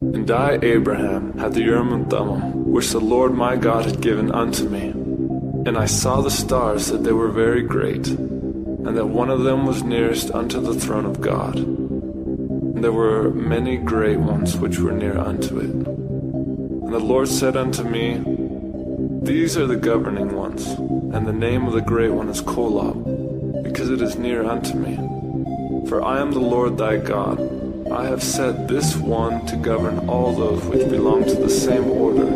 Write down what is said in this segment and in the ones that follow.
And I, Abraham, had the Urim and Thummim, which the Lord my God had given unto me. And I saw the stars, that they were very great, and that one of them was nearest unto the throne of God. And there were many great ones which were near unto it. And the Lord said unto me, These are the governing ones, and the name of the great one is Kolob, because it is near unto me. For I am the Lord thy God. I have set this one to govern all those which belong to the same order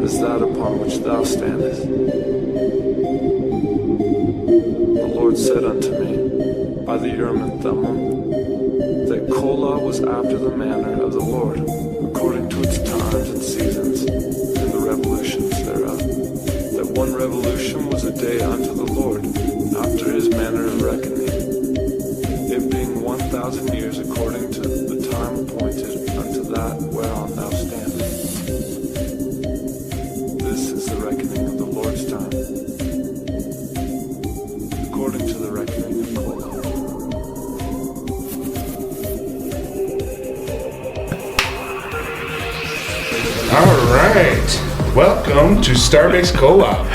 as that upon which thou standest. The Lord said unto me, by the Urim and Thummim, that Kolob was after the manner of the Lord, according to its times and seasons, and the revolutions thereof. That one revolution was a day unto the Lord, after his manner of reckoning, it being 1,000 years according to the time appointed unto that whereon thou standest. This is the reckoning of the Lord's time, according to the reckoning of Kolob. All right, welcome to Starbase Co-op,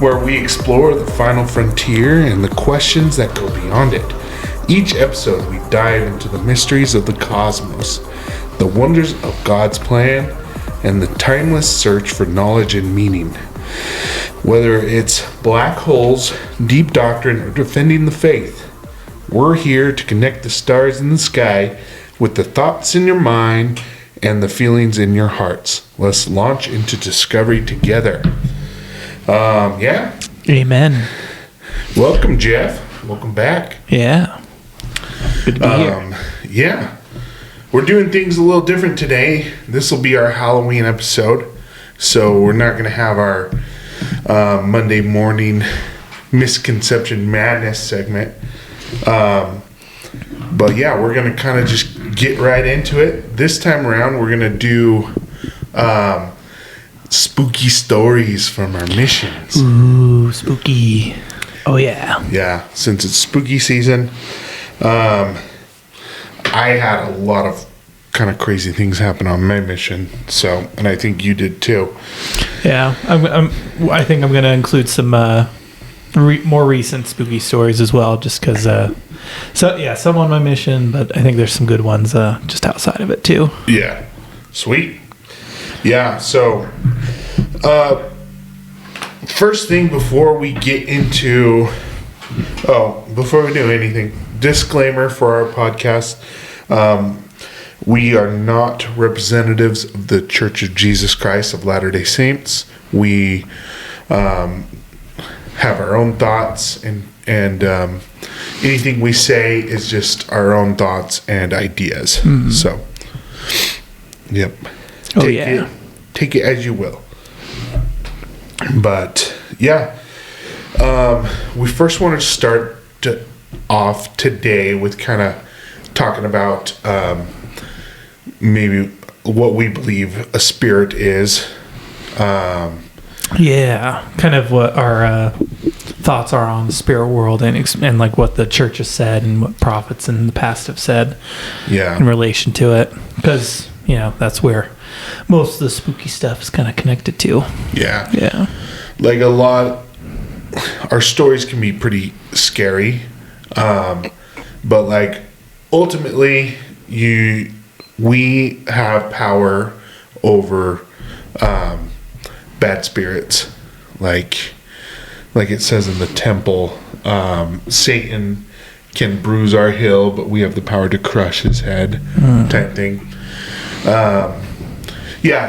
where we explore the final frontier and the questions that go beyond it. Each episode, we dive into the mysteries of the cosmos, the wonders of God's plan, and the timeless search for knowledge and meaning. Whether it's black holes, deep doctrine, or defending the faith, we're here to connect the stars in the sky with the thoughts in your mind and the feelings in your hearts. Let's launch into discovery together. Yeah. Amen. Welcome, Geoff. Welcome back. Yeah. Good to be here. Yeah. We're doing things a little different today. This will be our Halloween episode. So we're not going to have our Monday morning misconception madness segment. But yeah, we're going to kind of just get right into it. This time around, we're going to do spooky stories from our missions. Ooh, spooky. Oh, yeah. Yeah, since it's spooky season, I had a lot of kind of crazy things happen on my mission. So, and I think you did too. Yeah, I think I'm going to include some more recent spooky stories as well, just because, some on my mission, but I think there's some good ones just outside of it too. Yeah, sweet. Yeah, so first thing before we get into, before we do anything, disclaimer for our podcast, we are not representatives of the Church of Jesus Christ of Latter-day Saints. We have our own thoughts, and anything we say is just our own thoughts and ideas. Mm-hmm. So, yep. Take it as you will. But yeah, we first want to start off today with kind of talking about maybe what we believe a spirit is. Kind of what our thoughts are on the spirit world and like what the church has said and what prophets in the past have said. Yeah, in relation to it, because that's where most of the spooky stuff is kind of connected to. Yeah. Like a lot, our stories can be pretty scary, but like ultimately, we have power over bad spirits, like it says in the temple. Satan can bruise our heel, but we have the power to crush his head, type thing.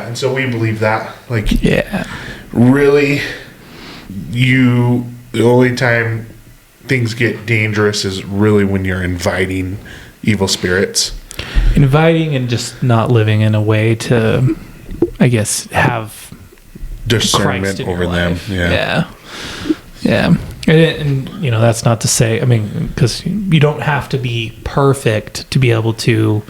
And so we believe that. Really, the only time things get dangerous is really when you're inviting evil spirits. Inviting and just not living in a way to, I guess, have discernment over them. Yeah. And that's not to say, because you don't have to be perfect to be able to,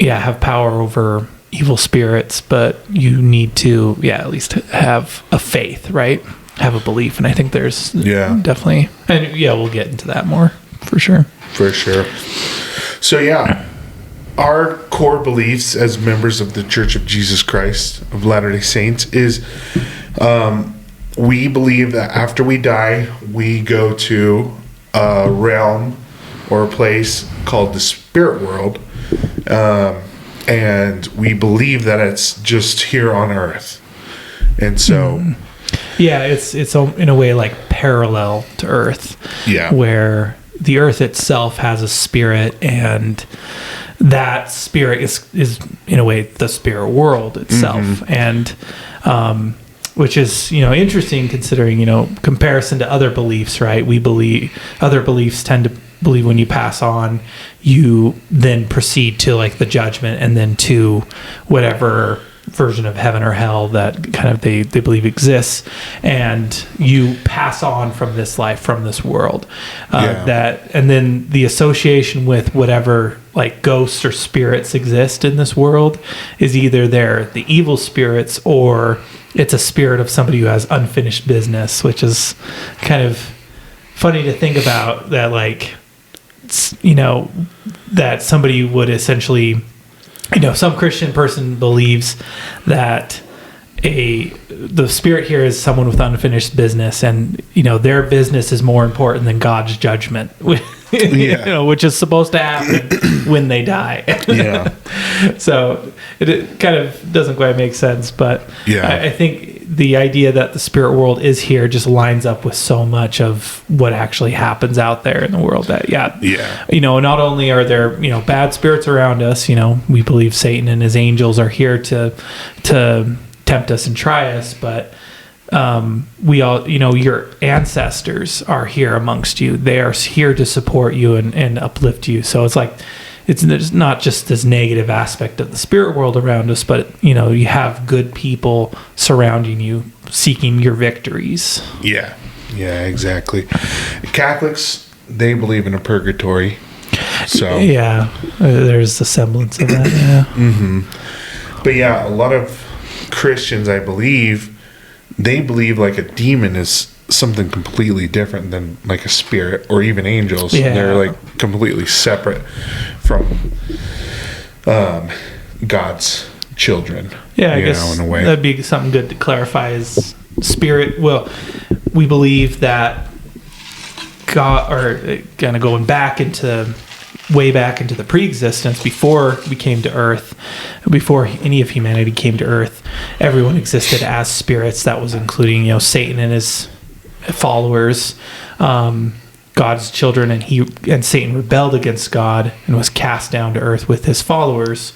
have power over evil spirits, but you need to, at least have a faith, right? Have a belief. And I think there's definitely, and we'll get into that more for sure. So our core beliefs as members of the Church of Jesus Christ of Latter-day Saints is we believe that after we die, we go to a realm or a place called the spirit world, and we believe that it's just here on earth. And so yeah, it's in a way like parallel to earth, where the earth itself has a spirit, and that spirit is in a way the spirit world itself. And which is, interesting considering, comparison to other beliefs, right? We believe other beliefs tend to believe when you pass on, you then proceed to like the judgment and then to whatever version of heaven or hell that kind of they believe exists, and you pass on from this life, from this world. And then the association with whatever like ghosts or spirits exist in this world is either they're the evil spirits or it's a spirit of somebody who has unfinished business, which is kind of funny to think about, that like, that somebody would essentially, some Christian person believes that the spirit here is someone with unfinished business, and their business is more important than God's judgment, which is supposed to happen when they die. So it kind of doesn't quite make sense, but I think the idea that the spirit world is here just lines up with so much of what actually happens out there in the world. That not only are there bad spirits around us, we believe Satan and his angels are here to tempt us and try us, but we all, your ancestors are here amongst you. They are here to support you and uplift you. So it's like, it's not just this negative aspect of the spirit world around us, but you have good people surrounding you, seeking your victories. Yeah, exactly. Catholics, they believe in a purgatory. So there's a semblance of that. But a lot of Christians, I believe, they believe like a demon is something completely different than like a spirit or even angels. They're like completely separate from God's children. I guess in a way that'd be something good to clarify. Is spirit, well, we believe that God, or kind of going way back into the pre-existence, before we came to earth, before any of humanity came to earth, everyone existed as spirits. That was including Satan and his followers, God's children, and Satan rebelled against God and was cast down to earth with his followers.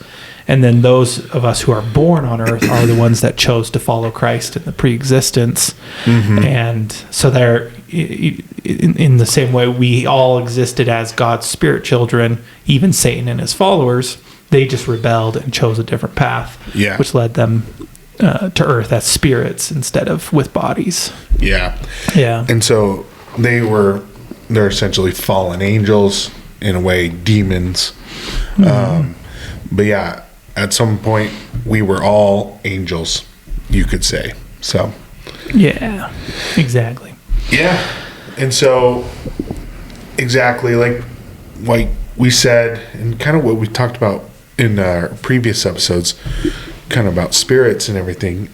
And then those of us who are born on earth are the ones that chose to follow Christ in the pre-existence. And so they're in the same way we all existed as God's spirit children, even Satan and his followers, they just rebelled and chose a different path, which led them to earth as spirits instead of with bodies. And so they're essentially fallen angels, in a way, demons. But at some point we were all angels, you could say. So exactly. And so exactly like we said, and kind of what we talked about in our previous episodes, kind of about spirits and everything.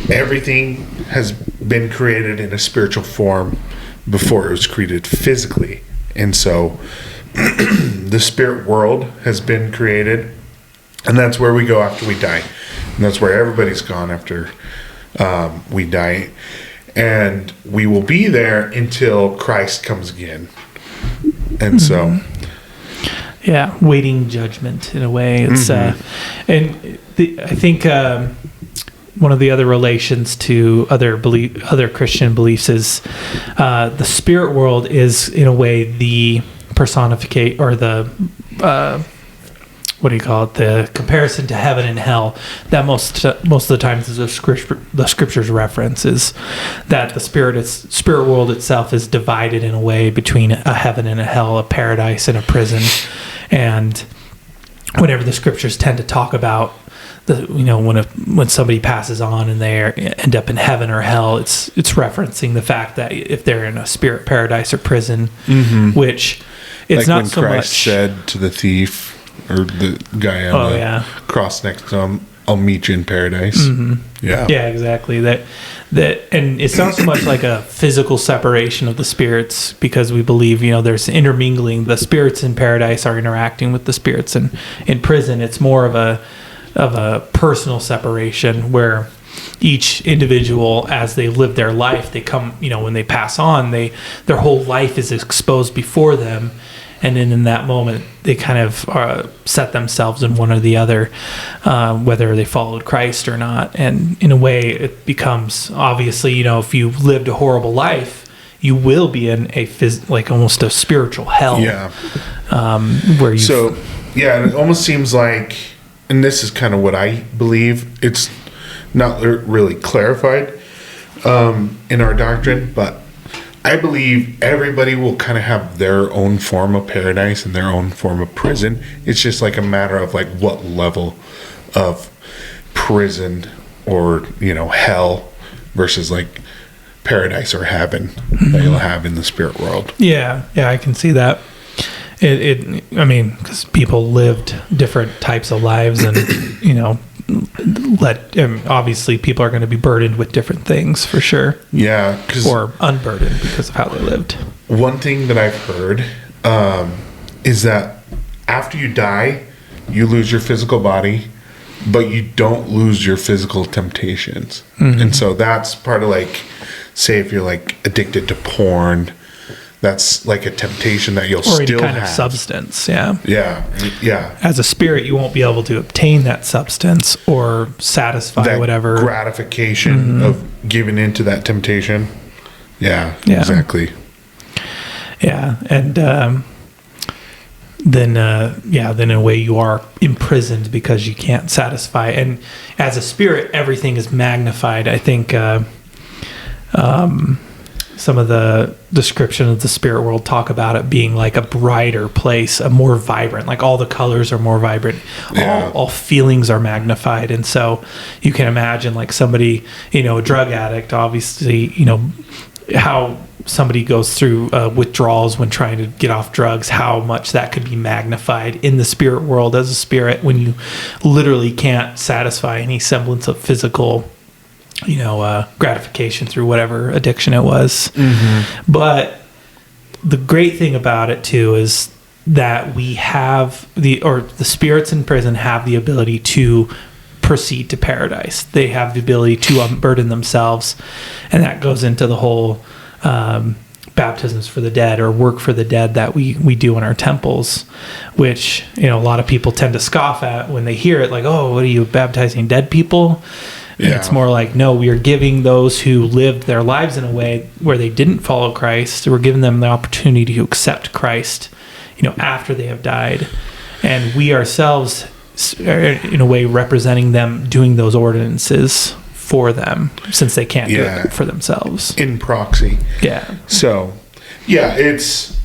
Everything has been created in a spiritual form before it was created physically. And so the spirit world has been created, and that's where we go after we die. And that's where everybody's gone after we die. And we will be there until Christ comes again. And so... waiting judgment in a way. It's I think one of the other relations to other Christian beliefs is the spirit world is in a way the personificate, or the the comparison to heaven and hell that most of the times is the scriptures reference, is that the spirit world itself is divided in a way between a heaven and a hell, a paradise and a prison. And whenever the scriptures tend to talk about when somebody passes on and they end up in heaven or hell, it's referencing the fact that if they're in a spirit paradise or prison, which it's like not when so Christ much said to the thief or the guy on the cross next to him, "I'll meet you in paradise." Yeah, yeah, exactly. That, and it's not so much like a physical separation of the spirits, because we believe, there's intermingling. The spirits in paradise are interacting with the spirits in prison. It's more of a personal separation where each individual, as they live their life, they come, when they pass on, their whole life is exposed before them. And then in that moment, they kind of set themselves in one or the other, whether they followed Christ or not. And in a way, it becomes, obviously, if you lived a horrible life, you will be in like almost a spiritual hell. Yeah. Where you. So, yeah, it almost seems like, and this is kind of what I believe, it's not really clarified in our doctrine, but I believe everybody will kind of have their own form of paradise and their own form of prison. It's just like a matter of like what level of prison or, hell versus like paradise or heaven that you'll have in the spirit world. Yeah, I can see that. Because people lived different types of lives, and obviously people are going to be burdened with different things for sure. Yeah, or unburdened because of how they lived. One thing that I've heard is that after you die, you lose your physical body, but you don't lose your physical temptations. And so that's part of like, say if you're like addicted to porn, that's like a temptation that you'll still have. Or any kind of substance, yeah. Yeah. As a spirit, you won't be able to obtain that substance or satisfy that whatever gratification of giving into that temptation. Yeah, exactly. Yeah, and then in a way you are imprisoned because you can't satisfy. And as a spirit, everything is magnified. I think some of the description of the spirit world talk about it being like a brighter place, a more vibrant, like all the colors are more vibrant. Yeah. All feelings are magnified. And so you can imagine like somebody, a drug addict, obviously, how somebody goes through withdrawals when trying to get off drugs, how much that could be magnified in the spirit world as a spirit when you literally can't satisfy any semblance of physical gratification through whatever addiction it was. But the great thing about it too is that we have the spirits in prison have the ability to proceed to paradise. They have the ability to unburden themselves, and that goes into the whole baptisms for the dead or work for the dead that we do in our temples, which a lot of people tend to scoff at when they hear it, like, oh, what are you, baptizing dead people? And it's more like, no, we are giving those who lived their lives in a way where they didn't follow Christ, we're giving them the opportunity to accept Christ, after they have died. And we ourselves, in a way, representing them, doing those ordinances for them, since they can't do it for themselves. In proxy. Yeah. So, it's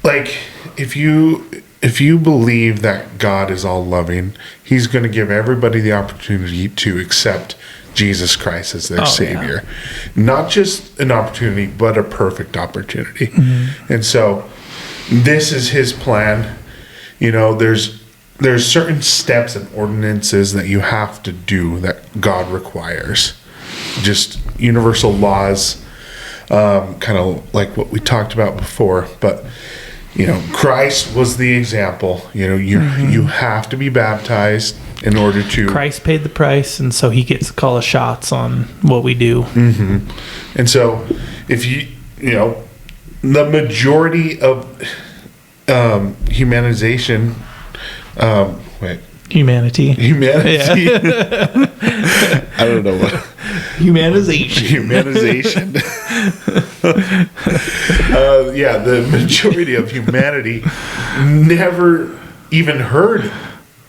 like, if you believe that God is all loving, he's going to give everybody the opportunity to accept Jesus Christ as their Savior. Yeah. Not just an opportunity, but a perfect opportunity. And so this is his plan. There's certain steps and ordinances that you have to do that God requires. Just universal laws, kind of like what we talked about before, but Christ was the example. You have to be baptized in order to. Christ paid the price, and so he gets to call the shots on what we do. And so, if the majority of humanization, Humanity. Yeah. I don't know what. Humanization. The majority of humanity never even heard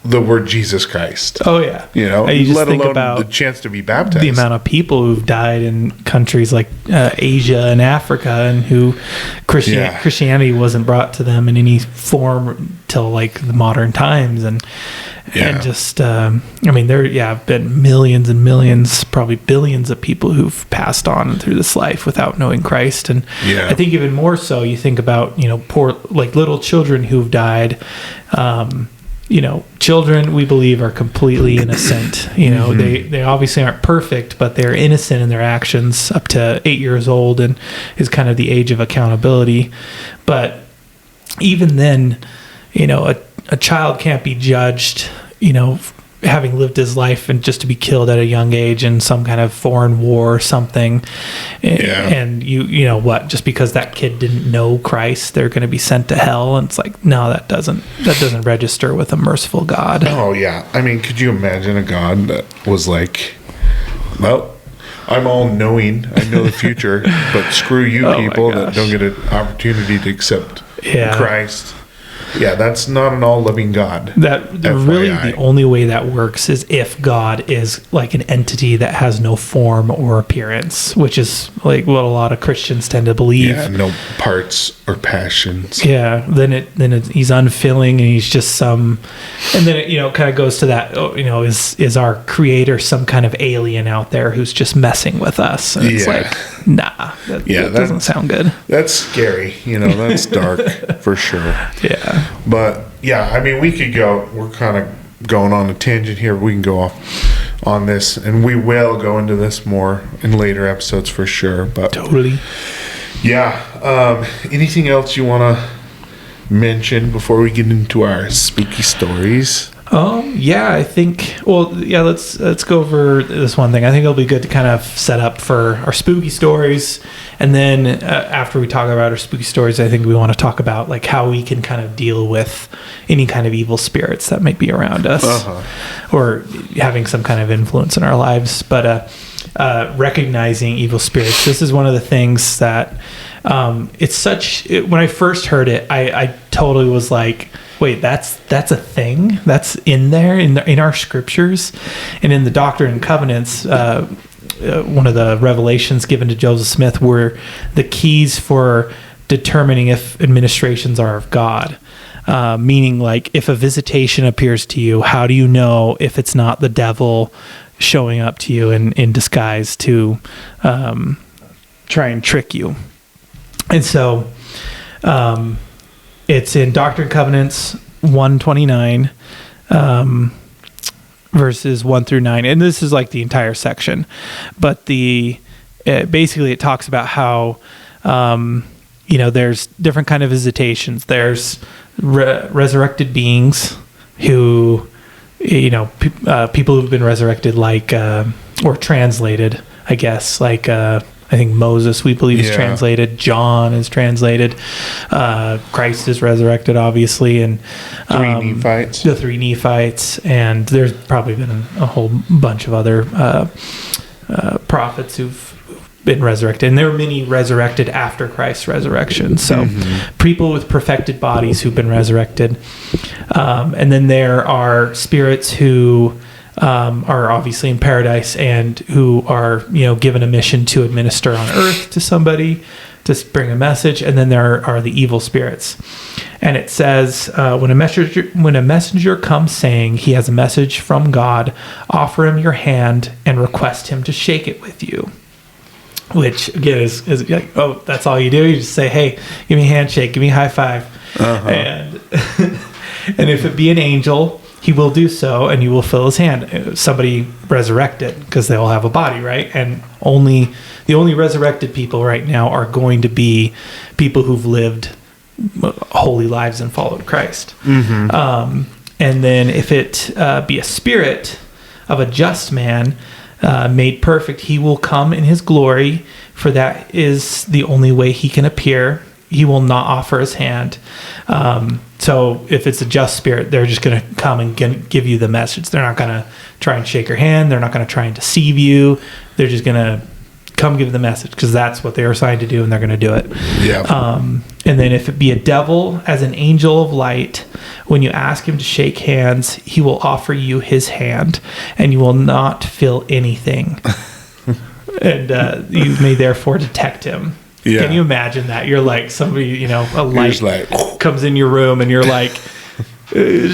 the word Jesus Christ. Oh yeah. You know, You just let think alone about the chance to be baptized. the amount of people who've died in countries like Asia and Africa, and who Christianity wasn't brought to them in any form till like the modern times, and just I mean, there have been millions and millions, probably billions of people who've passed on through this life without knowing Christ. And I think even more so, you think about, you know, poor, like little children who've died. You know, children, we believe, are completely innocent. You know, they obviously aren't perfect, but they're innocent in their actions up to 8 years old, and is kind of the age of accountability. But even then, you know, a child can't be judged, you know, having lived his life and just to be killed at a young age in some kind of foreign war or something. And you know what, just because that kid didn't know Christ, they're going to be sent to hell. And it's like, no, that doesn't register with a merciful God. Oh yeah. I mean, could you imagine a God that was like, well, I'm all knowing, I know the future, but screw you people that don't get an opportunity to accept Christ. Yeah, that's not an all-loving God. That really the only way that works is if God is like an entity that has no form or appearance, which is like what a lot of Christians tend to believe. Yeah, no parts or passions. Yeah, then he's unfilling, and he's just some, and then it, you know, kind of goes to that. You know, is our Creator some kind of alien out there who's just messing with us? And it's like, nah, that doesn't sound good. That's scary. You know, that's dark for sure. Yeah. But yeah, I mean, we could go. We're kind of going on a tangent here. We can go off on this, and we will go into this more in later episodes for sure. But totally. Yeah. Anything else you want to mention before we get into our spooky stories? I think. Well, yeah. Let's go over this one thing. I think it'll be good to kind of set up for our spooky stories, and then after we talk about our spooky stories, I think we want to talk about like how we can kind of deal with any kind of evil spirits that might be around us, or having some kind of influence in our lives. But recognizing evil spirits. This is one of the things that when I first heard it, I totally was like, wait, that's a thing that's in there in our scriptures. And in the Doctrine and Covenants, one of the revelations given to Joseph Smith were the keys for determining if administrations are of God. Meaning, like, if a visitation appears to you, how do you know if it's not the devil showing up to you in disguise to try and trick you? And so it's in Doctrine and Covenants 129, verses 1 through 9. And this is like the entire section. But basically it talks about how, you know, there's different kind of visitations. There's resurrected beings who, you know, people who've been resurrected, like, or translated, I guess, like, I think Moses, we believe, is translated. John is translated. Christ is resurrected, obviously, and the three Nephites, and there's probably been a whole bunch of other prophets who've been resurrected, and there were many resurrected after Christ's resurrection. So people with perfected bodies who've been resurrected, and then there are spirits who are obviously in paradise and who are, you know, given a mission to administer on earth to somebody, to bring a message. And then there are the evil spirits. And it says, when a messenger comes saying he has a message from God, offer him your hand and request him to shake it with you. Which again is like, oh, that's all you do. You just say, hey, give me a handshake, give me a high five. And and if it be an angel, he will do so, and you will fill his hand. Somebody resurrected, because they all have a body, right? And the only resurrected people right now are going to be people who've lived holy lives and followed Christ. And then if it be a spirit of a just man made perfect, he will come in his glory, for that is the only way he can appear. He will not offer his hand. So if it's a just spirit, they're just going to come and give you the message. They're not going to try and shake your hand. They're not going to try and deceive you. They're just going to, come give the message, because that's what they are assigned to do, and they're going to do it. Yeah. And then if it be a devil as an angel of light, when you ask him to shake hands, he will offer you his hand, and you will not feel anything. And you may therefore detect him. Yeah. Can you imagine that? You're like somebody, a light comes in your room, and you're like,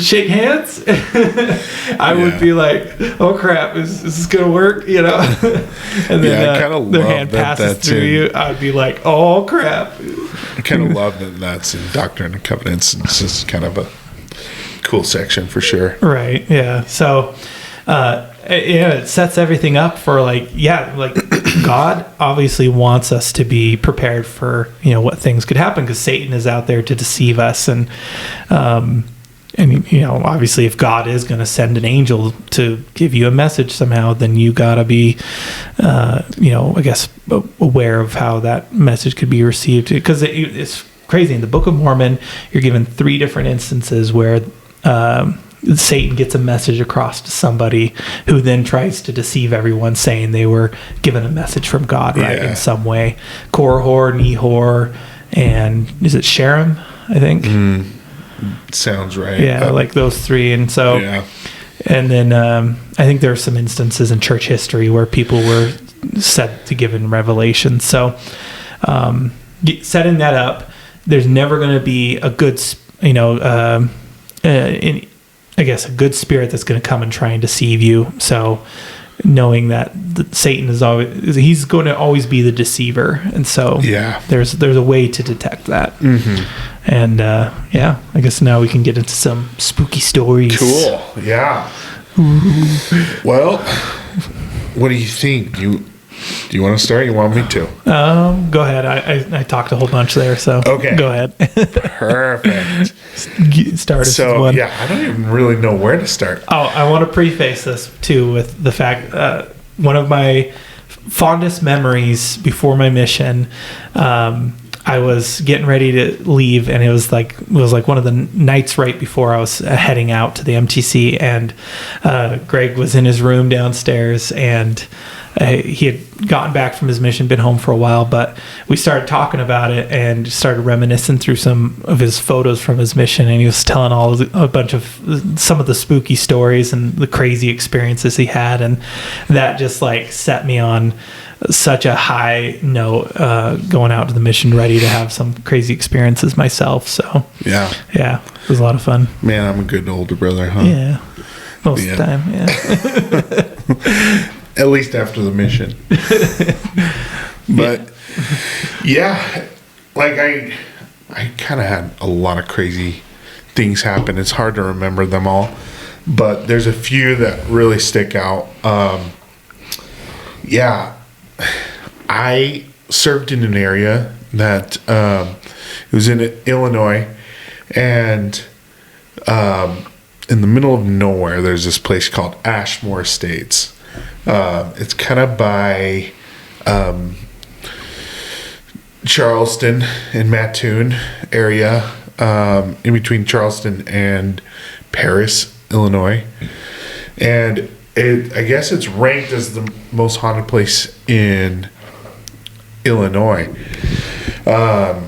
shake hands. I would be like, oh crap, is this gonna work? And then their hand passes through you. I'd be like, oh crap. I kind of love that that's in Doctrine and Covenants. It's just kind of a cool section for sure. Right. Yeah. So it sets everything up for God obviously wants us to be prepared for what things could happen, because Satan is out there to deceive us. And obviously, if God is going to send an angel to give you a message somehow, then you got to be, I guess, aware of how that message could be received. Because it's crazy. In the Book of Mormon, you're given 3 different instances where Satan gets a message across to somebody who then tries to deceive everyone, saying they were given a message from God, right, in some way. Korihor, Nehor, and is it Sherem, I think? Sounds right. Yeah, like those 3. And so, and then I think there are some instances in church history where people were said to give in revelation. So setting that up, there's never going to be a good, a good spirit that's going to come and try and deceive you. So knowing that Satan he's going to always be the deceiver. And so there's a way to detect that. And I guess now we can get into some spooky stories. Cool. Yeah. Well, what do you think? Do you want to start? You want me to? Go ahead. I talked a whole bunch there, so okay. Go ahead. Perfect. Start us so one. I don't even really know where to start. Oh, I want to preface this too with the fact one of my fondest memories before my mission. I was getting ready to leave, and it was like one of the nights right before I was heading out to the MTC, and Greg was in his room downstairs, and he had gotten back from his mission, been home for a while, but we started talking about it and started reminiscing through some of his photos from his mission, and he was telling some of the spooky stories and the crazy experiences he had, and that just like set me on such a high note going out to the mission, ready to have some crazy experiences myself. So yeah, it was a lot of fun. Man, I'm a good older brother, huh? Yeah, most of the time. Yeah. At least after the mission. But like I kind of had a lot of crazy things happen. It's hard to remember them all, but there's a few that really stick out. I served in an area that it was in Illinois, and in the middle of nowhere, there's this place called Ashmore Estates. It's kind of by Charleston and Mattoon area, in between Charleston and Paris, Illinois. And I guess it's ranked as the most haunted place in Illinois. And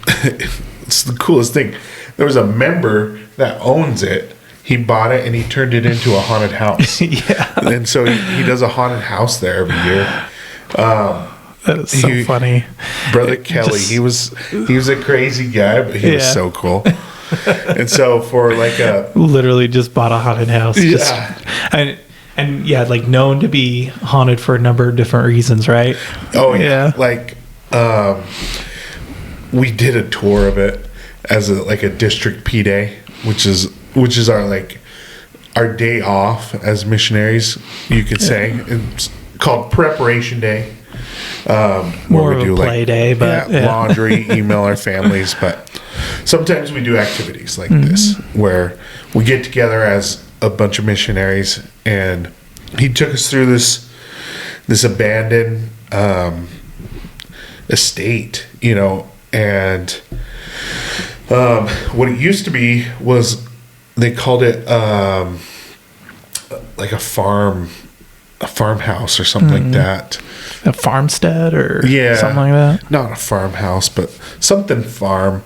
it's the coolest thing. There was a member that owns it. He bought it and he turned it into a haunted house. And so he does a haunted house there every year. That is so funny. Brother Kelly, he was a crazy guy, but he was so cool. And so for like literally just bought a haunted house. And like known to be haunted for a number of different reasons, right? Oh yeah. Like we did a tour of it as a district P day, which is our day off as missionaries, you could say. It's called Preparation Day. More of a play day, but laundry, email our families, but sometimes we do activities like this where we get together as a bunch of missionaries, and he took us through this abandoned estate, and what it used to be was they called it like a farm a farmhouse or something like that. A farmstead or Yeah. something like that? Not a farmhouse, but something farm.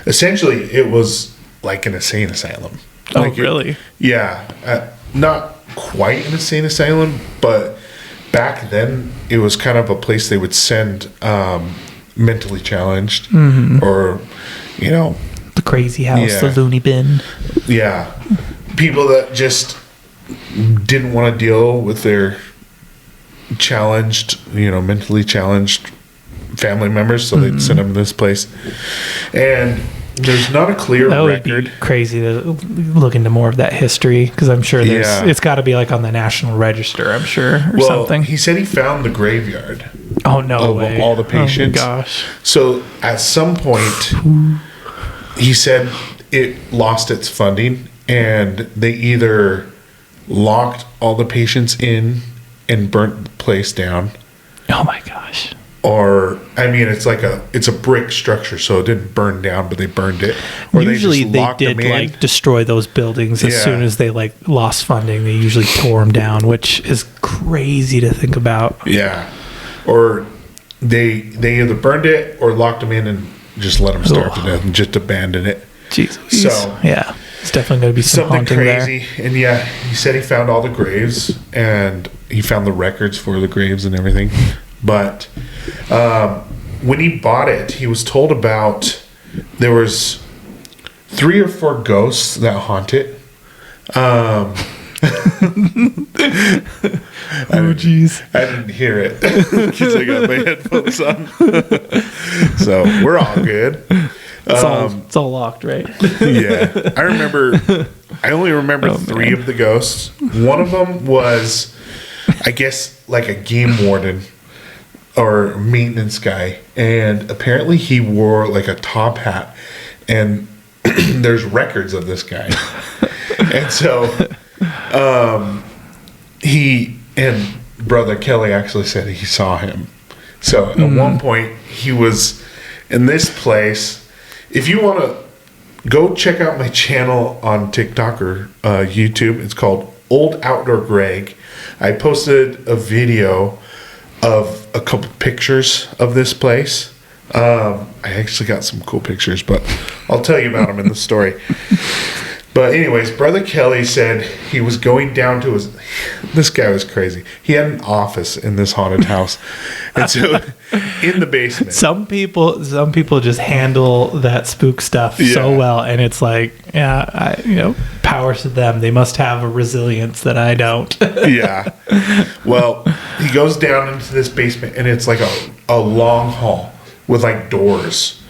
Essentially, it was like an insane asylum. Oh, Like really? Not quite an insane asylum, but back then it was kind of a place they would send mentally challenged or, The crazy house, Yeah. the loony bin. yeah, people that just didn't want to deal with their challenged, mentally challenged family members, so they'd send them to this place. And there's not a clear That would record. be crazy to look into more of that history, because I'm sure Yeah. it's got to be like on the National Register, I'm sure, or something. He said he found the graveyard Oh, no of way. all the patients. Oh, gosh. So at some point, he said it lost its funding, and they either locked all the patients in and burnt the place down, Oh, my gosh. or it's a brick structure, so it didn't burn down, but they burned it. Or Usually just they locked did them in. destroy those buildings as Yeah. soon as they lost funding. They usually tore them down, which is crazy to think about. Yeah, or they either burned it or locked them in and just let them starve to Ugh. death and just abandon it. Jesus. So- yeah, it's definitely going to be some Something haunting crazy. And yeah, he said he found all the graves and he found the records for the graves and everything. But when he bought it, he was told there was 3 or 4 ghosts that haunt it. Oh, jeez. I didn't hear it because I got my headphones on. So we're all good. It's all locked, right? Yeah. I only remember Oh, 3 man. of the ghosts. One of them was, I guess, like a game warden or maintenance guy. And apparently he wore like a top hat. And there's records of this guy. And so he and Brother Kelly actually said he saw him. So at one point he was in this place. If you want to go check out my channel on TikTok or YouTube, it's called Old Outdoor Greg. I posted a video of a couple pictures of this place. I actually got some cool pictures, but I'll tell you about them in the story. But anyways, Brother Kelly said he was going down to this guy was crazy. He had an office in this haunted house. And so in the basement. Some people just handle that spook stuff so Yeah. well, and it's like, powers to them. They must have a resilience that I don't. Yeah. Well, he goes down into this basement, and it's like a long hall with like doors,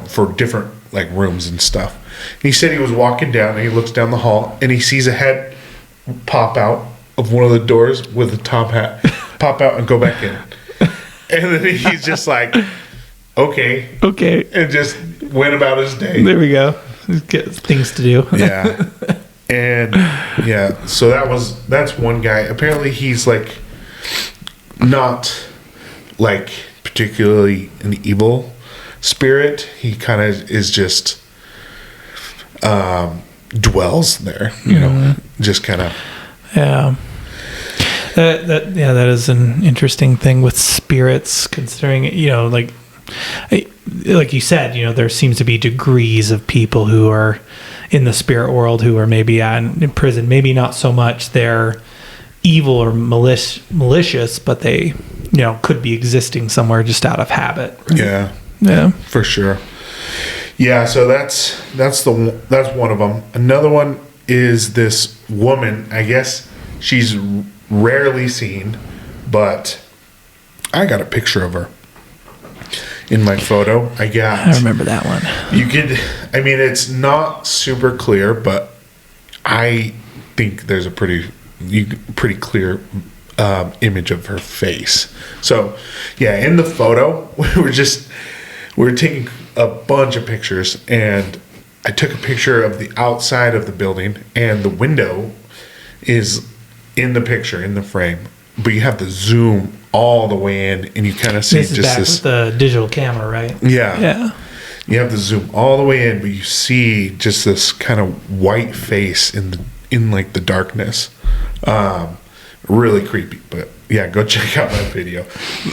for different like rooms and stuff. He said he was walking down, and he looks down the hall, and he sees a head pop out of one of the doors with a top hat, pop out and go back in. And then he's just like, okay, and just went about his day. There we go. Get things to do. Yeah. And yeah, so that's one guy. Apparently he's like not like particularly an evil spirit. He kind of is just dwells there, just kind of. Yeah. That is an interesting thing with spirits, considering, like you said, there seems to be degrees of people who are in the spirit world who are maybe in prison. Maybe not so much they're evil or malicious, but they, could be existing somewhere just out of habit. Right? Yeah, for sure. Yeah, so that's one of them. Another one is this woman. I guess she's rarely seen, but I got a picture of her in my photo. I remember that one. It's not super clear, but I think there's a pretty clear image of her face. So yeah, in the photo, we're taking a bunch of pictures, and I took a picture of the outside of the building, and the window is in the picture, in the frame, but you have to zoom all the way in, and you kind of see This is back with the digital camera, right? Yeah. You have to zoom all the way in, but you see just this kind of white face in like the darkness. really creepy. But yeah, go check out my video.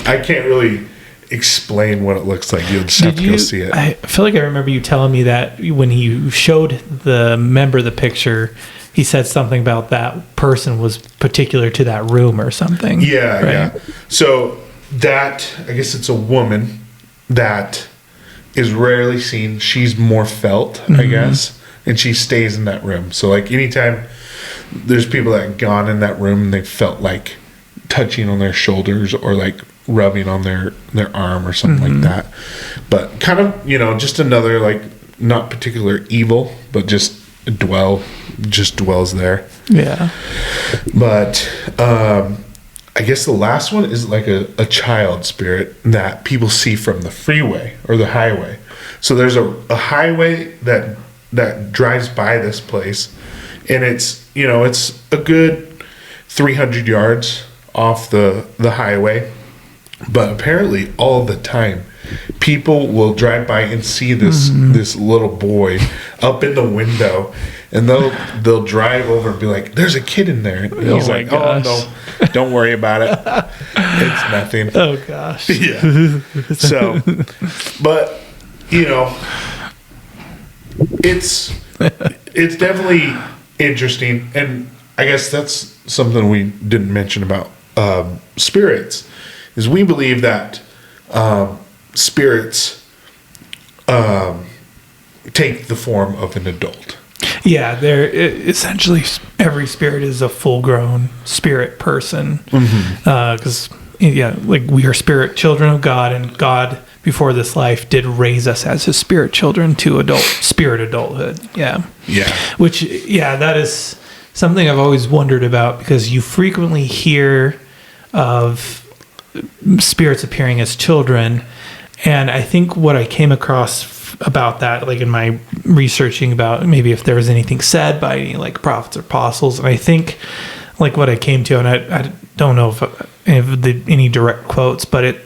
I can't really explain what it looks like. You'll just have to go see it. I feel like I remember you telling me that when he showed the member the picture, he said something about that person was particular to that room or something. Yeah, right? yeah. So that, I guess it's a woman that is rarely seen. She's more felt, I guess, and she stays in that room. So like anytime there's people that have gone in that room and they felt like touching on their shoulders or like rubbing on their arm or something like that. But kind of, just another like not particular evil, but just dwells there. Yeah. But I guess the last one is like a child spirit that people see from the freeway or the highway. So there's a highway that drives by this place, and it's it's a good 300 yards off the highway. But apparently all the time people will drive by and see this little boy up in the window, and they'll drive over and be like, "There's a kid in there." And he's like, gosh. "Oh no, don't worry about it. It's nothing." Oh gosh. Yeah. So, but it's definitely interesting, and I guess that's something we didn't mention about spirits. Is we believe that spirits take the form of an adult. Yeah, essentially every spirit is a full-grown spirit person. Because like we are spirit children of God, and God before this life did raise us as His spirit children to spirit adulthood. Yeah. Which that is something I've always wondered about, because you frequently hear of spirits appearing as children, and I think what I came across about that, like in my researching about maybe if there was anything said by any like prophets or apostles, and I think like what I came to, and I don't know if any direct quotes, but it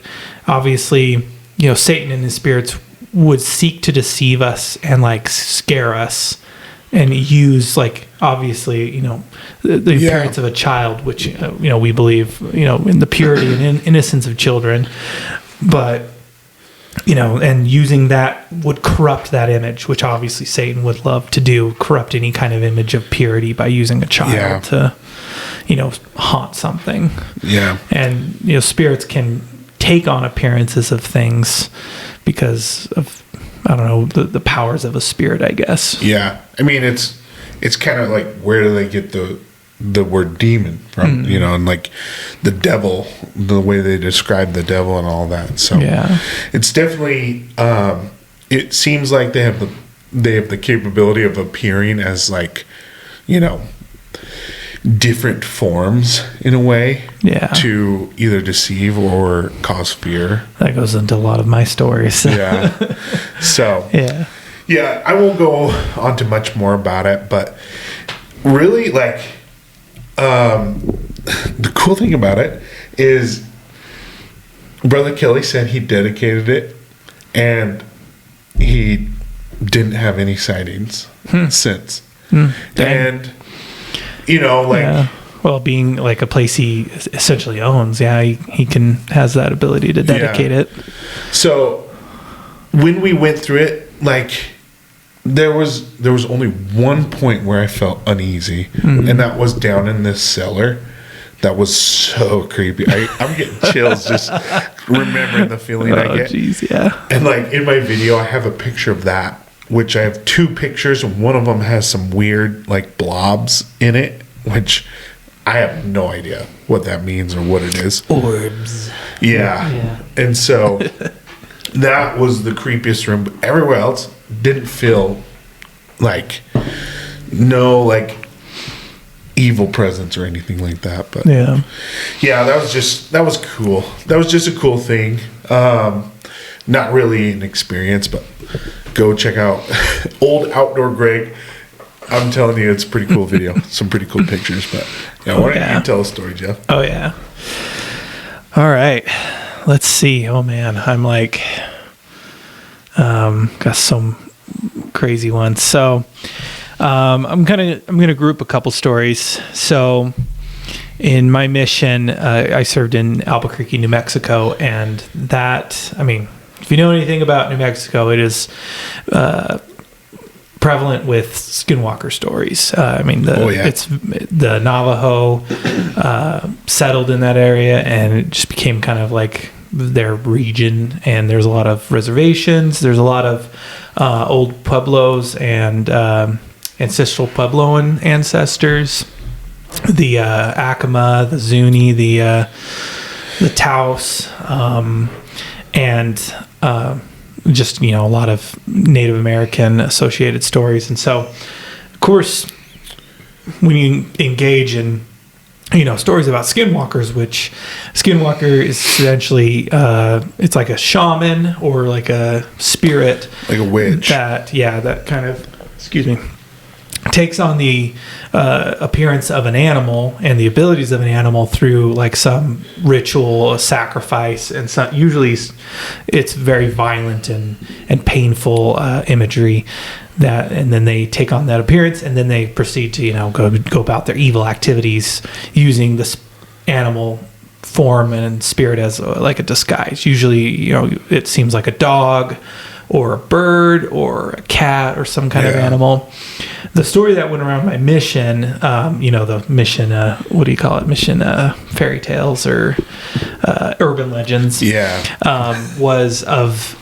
obviously Satan and his spirits would seek to deceive us and like scare us and use like obviously the appearance of a child, which we believe in the purity and innocence of children, but and using that would corrupt that image, which obviously Satan would love to do, corrupt any kind of image of purity by using a child to haunt something. And spirits can take on appearances of things because of I don't know, the powers of a spirit, I guess. Yeah. I mean, it's kind of like, where do they get the word demon from, and like the devil, the way they describe the devil and all that. So it's definitely, it seems like they have the capability of appearing as like, different forms in a way to either deceive or cause fear. That goes into a lot of my stories. So I won't go on to much more about it, but really like the cool thing about it is Brother Kelly said he dedicated it and he didn't have any sightings since. And well, being like a place he essentially owns, he has that ability to dedicate it. So when we went through it, like there was only one point where I felt uneasy, and that was down in this cellar. That was so creepy. I'm getting chills just remembering the feeling I get. Geez, yeah. And like in my video, I have a picture of that, which I have two pictures, and one of them has some weird like blobs in it, which I have no idea what that means or what it is. Orbs. Yeah. And so that was the creepiest room, but everywhere else didn't feel like evil presence or anything like that. But that was cool. That was just a cool thing. Not really an experience, but go check out Old Outdoor Greg. I'm telling you, it's a pretty cool video. Some pretty cool pictures. But why don't you tell a story, Geoff? Oh yeah. All right. Let's see. Oh man, I'm like got some crazy ones. So I'm gonna group a couple stories. So in my mission, I served in Albuquerque, New Mexico, and that, I mean, if you know anything about New Mexico, it is prevalent with skinwalker stories. It's the Navajo settled in that area, and it just became kind of like their region. And there's a lot of reservations. There's a lot of old Pueblos and ancestral Puebloan ancestors. The Acoma, the Zuni, the Taos, and just, a lot of Native American associated stories. And so, of course, when you engage in, stories about skinwalkers, which skinwalker is essentially, it's like a shaman or like a spirit. Like a witch. That kind of, takes on the appearance of an animal and the abilities of an animal through like some ritual, a sacrifice, and usually it's very violent and painful imagery. And then they take on that appearance, and then they proceed to go about their evil activities using this animal form and spirit as like a disguise. Usually, it seems like a dog or a bird or a cat or some kind of animal. The story that went around my mission, the mission, what do you call it? Mission fairy tales or urban legends. Was of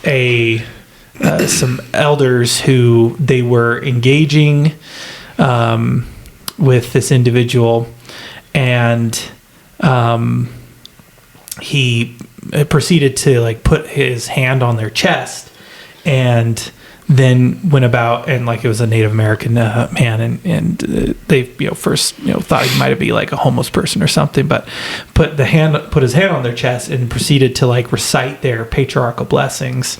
some elders who they were engaging with this individual, and he proceeded to like put his hand on their chest, and then went about, and like it was a Native American man, and they first thought he might be like a homeless person or something, but put his hand on their chest and proceeded to like recite their patriarchal blessings.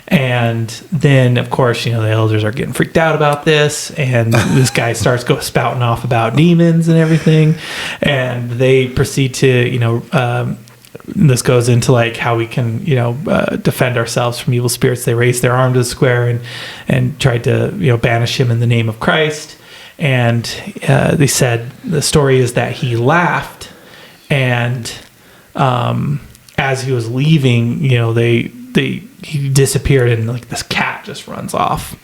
And then of course the elders are getting freaked out about this, and this guy starts spouting off about demons and everything, and they proceed to this goes into like how we can defend ourselves from evil spirits. They raised their arm to the square and tried to banish him in the name of Christ. And they said the story is that he laughed, and as he was leaving, he disappeared, and like this cat just runs off.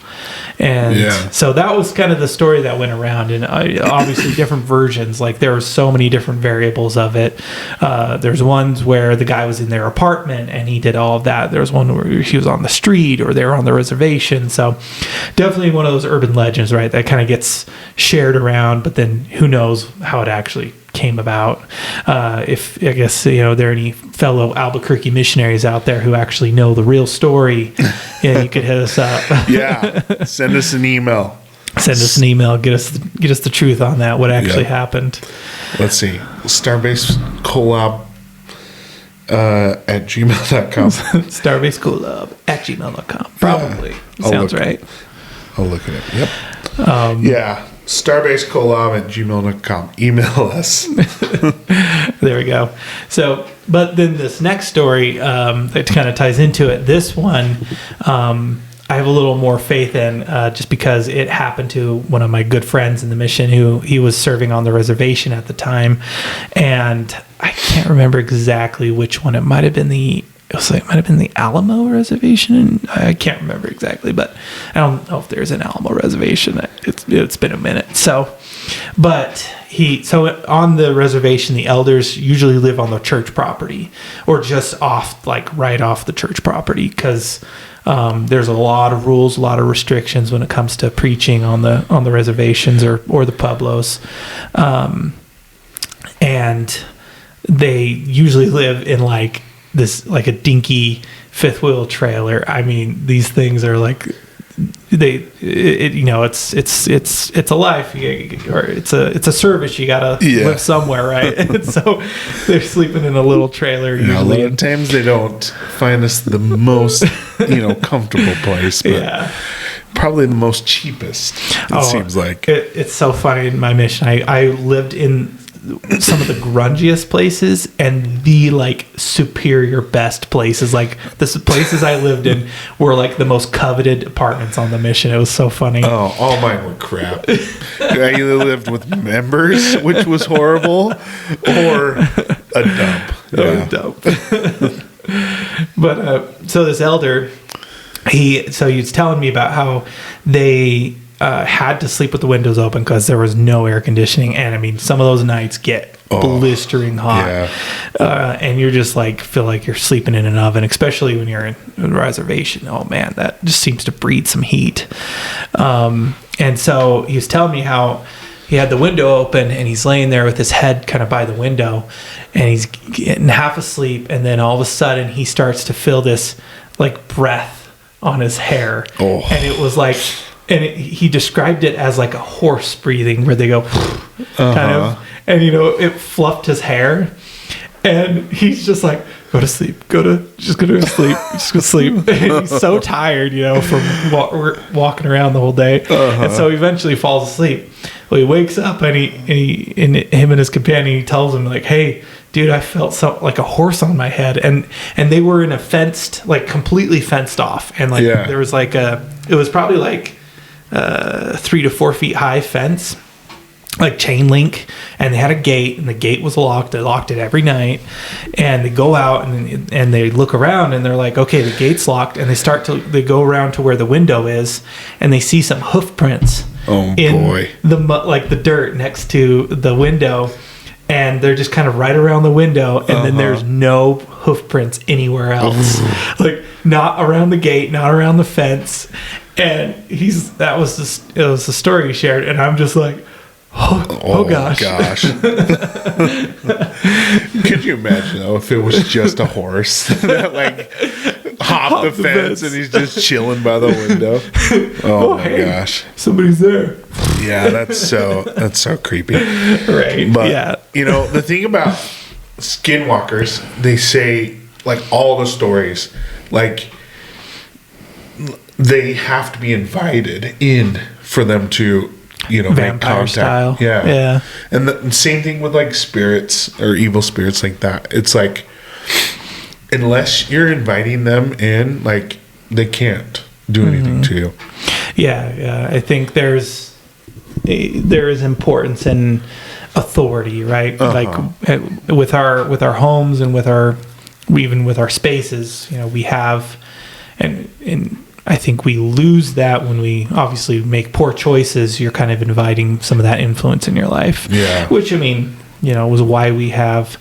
And so that was kind of the story that went around, and obviously different versions. Like there were so many different variables of it. There's ones where the guy was in their apartment and he did all of that. There was one where he was on the street or they were on the reservation. So definitely one of those urban legends, right? That kind of gets shared around, but then who knows how it actually came about. If I guess there are any fellow Albuquerque missionaries out there who actually know the real story, you could hit us up. Send us an email. Get us the truth on that. What actually happened? Let's see. Starbase Collab at gmail.com. Starbase Collab at gmail.com. Probably sounds right. I'll look at it. Yep. StarbaseCollab at gmail.com. Email us. There we go. So, but then this next story that kind of ties into it. This one, I have a little more faith in, just because it happened to one of my good friends in the mission who he was serving on the reservation at the time, and I can't remember exactly which one. It might have been the Alamo Reservation. I can't remember exactly, but I don't know if there's an Alamo Reservation. It's been a minute. So on the reservation, the elders usually live on the church property or just right off the church property, because there's a lot of rules, a lot of restrictions when it comes to preaching on the reservations or the pueblos, and they usually live in like a dinky fifth wheel trailer. I mean, these things are like it's a life, or it's a service. You gotta live somewhere, right? And so they're sleeping in a little trailer usually. A lot of times they don't find us the most comfortable place, but probably the most cheapest. It seems like it's so funny. In my mission, I lived in some of the grungiest places and the like superior best places. Like the places I lived in were like the most coveted apartments on the mission. It was so funny. Oh, all mine were crap. I either lived with members, which was horrible, or a dump. Yeah. But so this elder, he was telling me about how they had to sleep with the windows open because there was no air conditioning, and I mean some of those nights get blistering hot, and you're just like feel like you're sleeping in an oven, especially when you're in a reservation. Oh man, that just seems to breed some heat. And so he was telling me how he had the window open and he's laying there with his head kind of by the window and he's getting half asleep, and then all of a sudden he starts to feel this like breath on his hair, and it was like, and he described it as like a horse breathing, where they go kind of, and it fluffed his hair, and he's just like, go to sleep, just go to sleep, just go to sleep. And he's so tired, from walking around the whole day, and so he eventually falls asleep. Well, he wakes up and him and his companion, he tells him like, hey, dude, I felt like a horse on my head, and they were in a fenced, like completely fenced off, and like there was like it was probably like 3 to 4 feet high fence, like chain link, and they had a gate, and the gate was locked. They locked it every night, and they go out and they look around, and they're like, okay, the gate's locked, and they go around to where the window is, and they see some hoof prints in the dirt next to the window. And they're just kind of right around the window, and then there's no hoof prints anywhere else. Like not around the gate, not around the fence. And it was the story he shared, and I'm just like, oh gosh. Could you imagine though if it was just a horse that like hopped the fence and he's just chilling by the window? Oh my gosh, somebody's there. Yeah, that's so creepy. Right. But the thing about skinwalkers, they say like all the stories, like they have to be invited in for them to vampire make contact style. Yeah. And the same thing with like spirits or evil spirits like that. It's like unless you're inviting them in, like they can't do anything to you. Yeah. I think there is importance in authority, right? Like with our homes and even with our spaces, we have, and I think we lose that when we obviously make poor choices. You're kind of inviting some of that influence in your life, which was why we have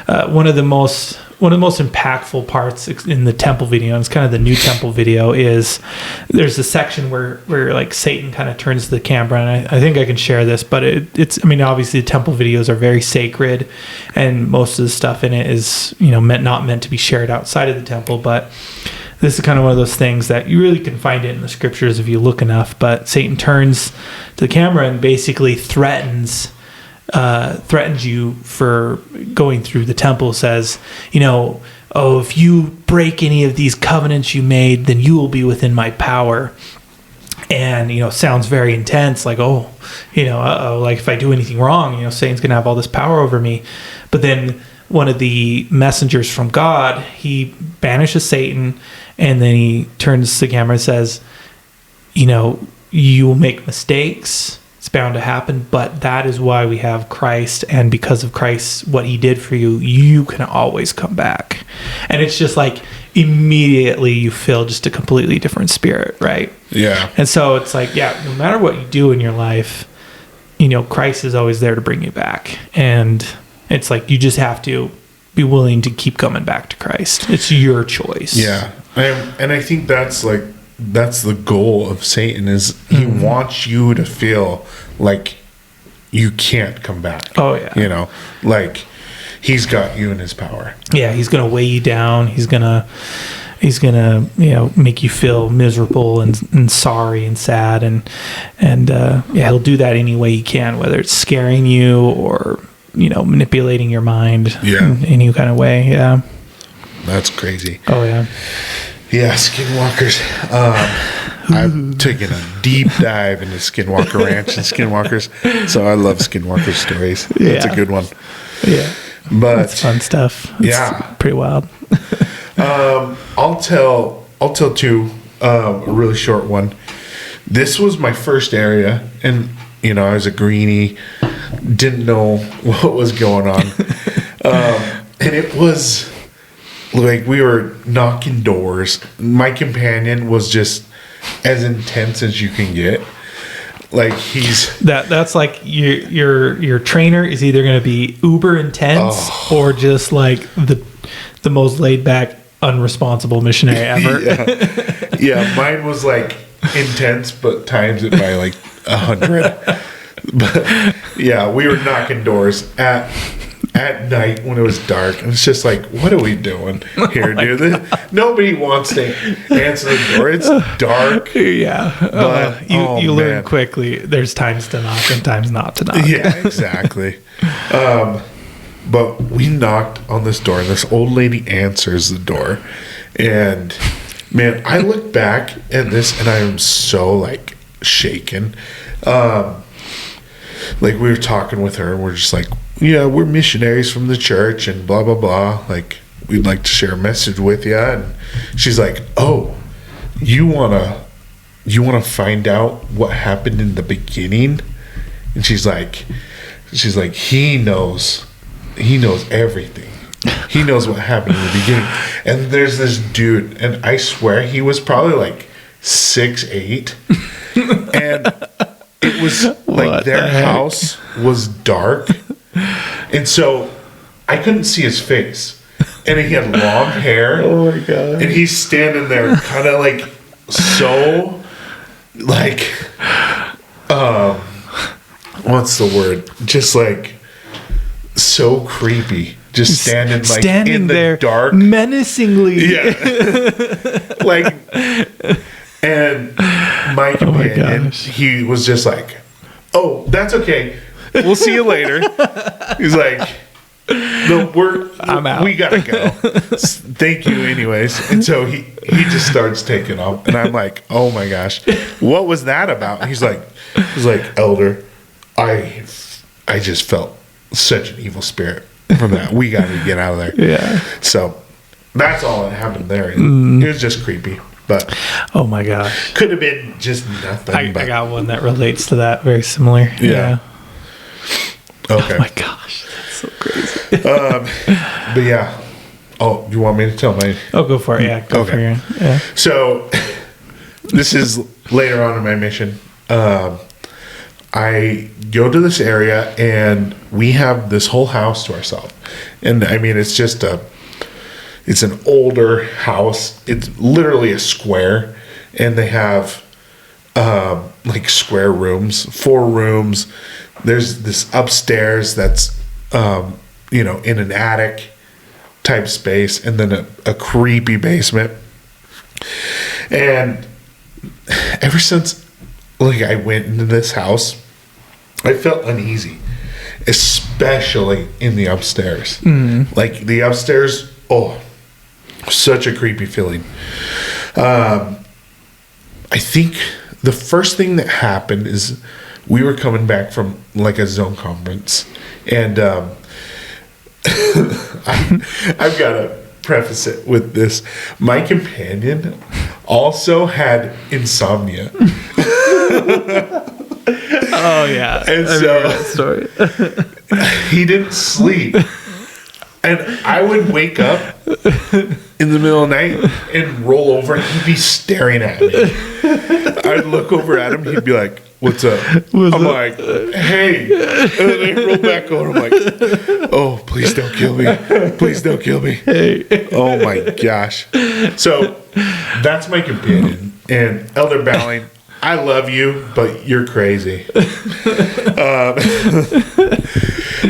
one of the most impactful parts in the temple video, and it's kind of the new temple video, is there's a section where like Satan kind of turns the camera, and I think I can share this, but it's obviously the temple videos are very sacred, and most of the stuff in it is not meant to be shared outside of the temple, but this is kind of one of those things that you really can find it in the scriptures if you look enough. But Satan turns to the camera and basically threatens you for going through the temple, says, if you break any of these covenants you made, then you will be within my power. And, sounds very intense, like, like if I do anything wrong, Satan's going to have all this power over me. But then one of the messengers from God, he banishes Satan, and then he turns to the camera and says, you will make mistakes. It's bound to happen, but that is why we have Christ, and because of Christ, what he did for you, you can always come back. And it's just like immediately you feel just a completely different spirit, right? Yeah. And so it's like, no matter what you do in your life, Christ is always there to bring you back. And it's like you just have to be willing to keep coming back to Christ. It's your choice. Yeah. And I think that's the goal of Satan, is he wants you to feel like you can't come back. Oh yeah. Like he's got you in his power. Yeah, he's going to weigh you down. He's going to make you feel miserable and sorry and sad, and he'll do that any way he can, whether it's scaring you or manipulating your mind in any kind of way. Yeah. That's crazy. Oh yeah. Yeah, skinwalkers. I've taken a deep dive into Skinwalker Ranch and skinwalkers, so I love skinwalker stories. That's a good one. Yeah, but it's fun stuff. It's pretty wild. I'll tell two, a really short one. This was my first area, and I was a greenie, didn't know what was going on, and it was like we were knocking doors. My companion was just as intense as you can get. Like that's like your trainer is either going to be uber intense or just like the most laid back, unresponsible missionary ever. Yeah, mine was like intense, but times it by like 100. But yeah, we were knocking doors at night when it was dark, and it's just like, what are we doing here, dude? Nobody wants to answer the door. It's dark. Yeah, but you learn quickly. There's times to knock and times not to knock. Yeah, exactly. But we knocked on this door, and this old lady answers the door, and man, I look back at this, and I am so like shaken. Like we were talking with her, and we're just like, yeah, we're missionaries from the church and blah, blah, blah. Like, we'd like to share a message with you. And she's like, oh, you want to find out what happened in the beginning? And she's like, he knows everything. He knows what happened in the beginning. And there's this dude, and I swear he was probably like 6'8". And it was like their house was dark. And so I couldn't see his face. And he had long hair. Oh my God. And he's standing there kind of like so like what's the word? Just like so creepy. Just standing like in the there dark. Menacingly. Yeah. Like, and my companion, he was just like, oh, that's okay. We'll see you later. He's like, no, I'm out. We gotta go. Thank you anyways. And so he just starts taking off, and I'm like, oh my gosh, what was that about? He's like, Elder, I just felt such an evil spirit from that. We gotta get out of there. Yeah. So that's all that happened there. It was just creepy. But oh my gosh, could have been just nothing. I got one that relates to that, very similar. Yeah. Okay. Oh my gosh, that's so crazy. But yeah. Oh, you want me to tell my? Oh, go for it. Yeah, go for it. Yeah. So this is later on in my mission. I go to this area, and we have this whole house to ourselves. And I mean, it's just it's an older house. It's literally a square, and they have like square rooms, 4 rooms. There's this upstairs that's in an attic type space, and then a creepy basement. And ever since like I went into this house, I felt uneasy, especially in the upstairs. Mm-hmm. Like the upstairs, such a creepy feeling. I think the first thing that happened is we were coming back from like a zone conference, and I've got to preface it with this. My companion also had insomnia. Oh yeah, and so that story. He didn't sleep, and I would wake up in the middle of the night and roll over, and he'd be staring at me. I'd look over at him, he'd be like, "What's up?" I'm like, "Hey," and then I roll back over. I'm like, "Oh, please don't kill me! Please don't kill me!" Hey. Oh my gosh! So that's my companion, and Elder Bowling. I love you, but you're crazy.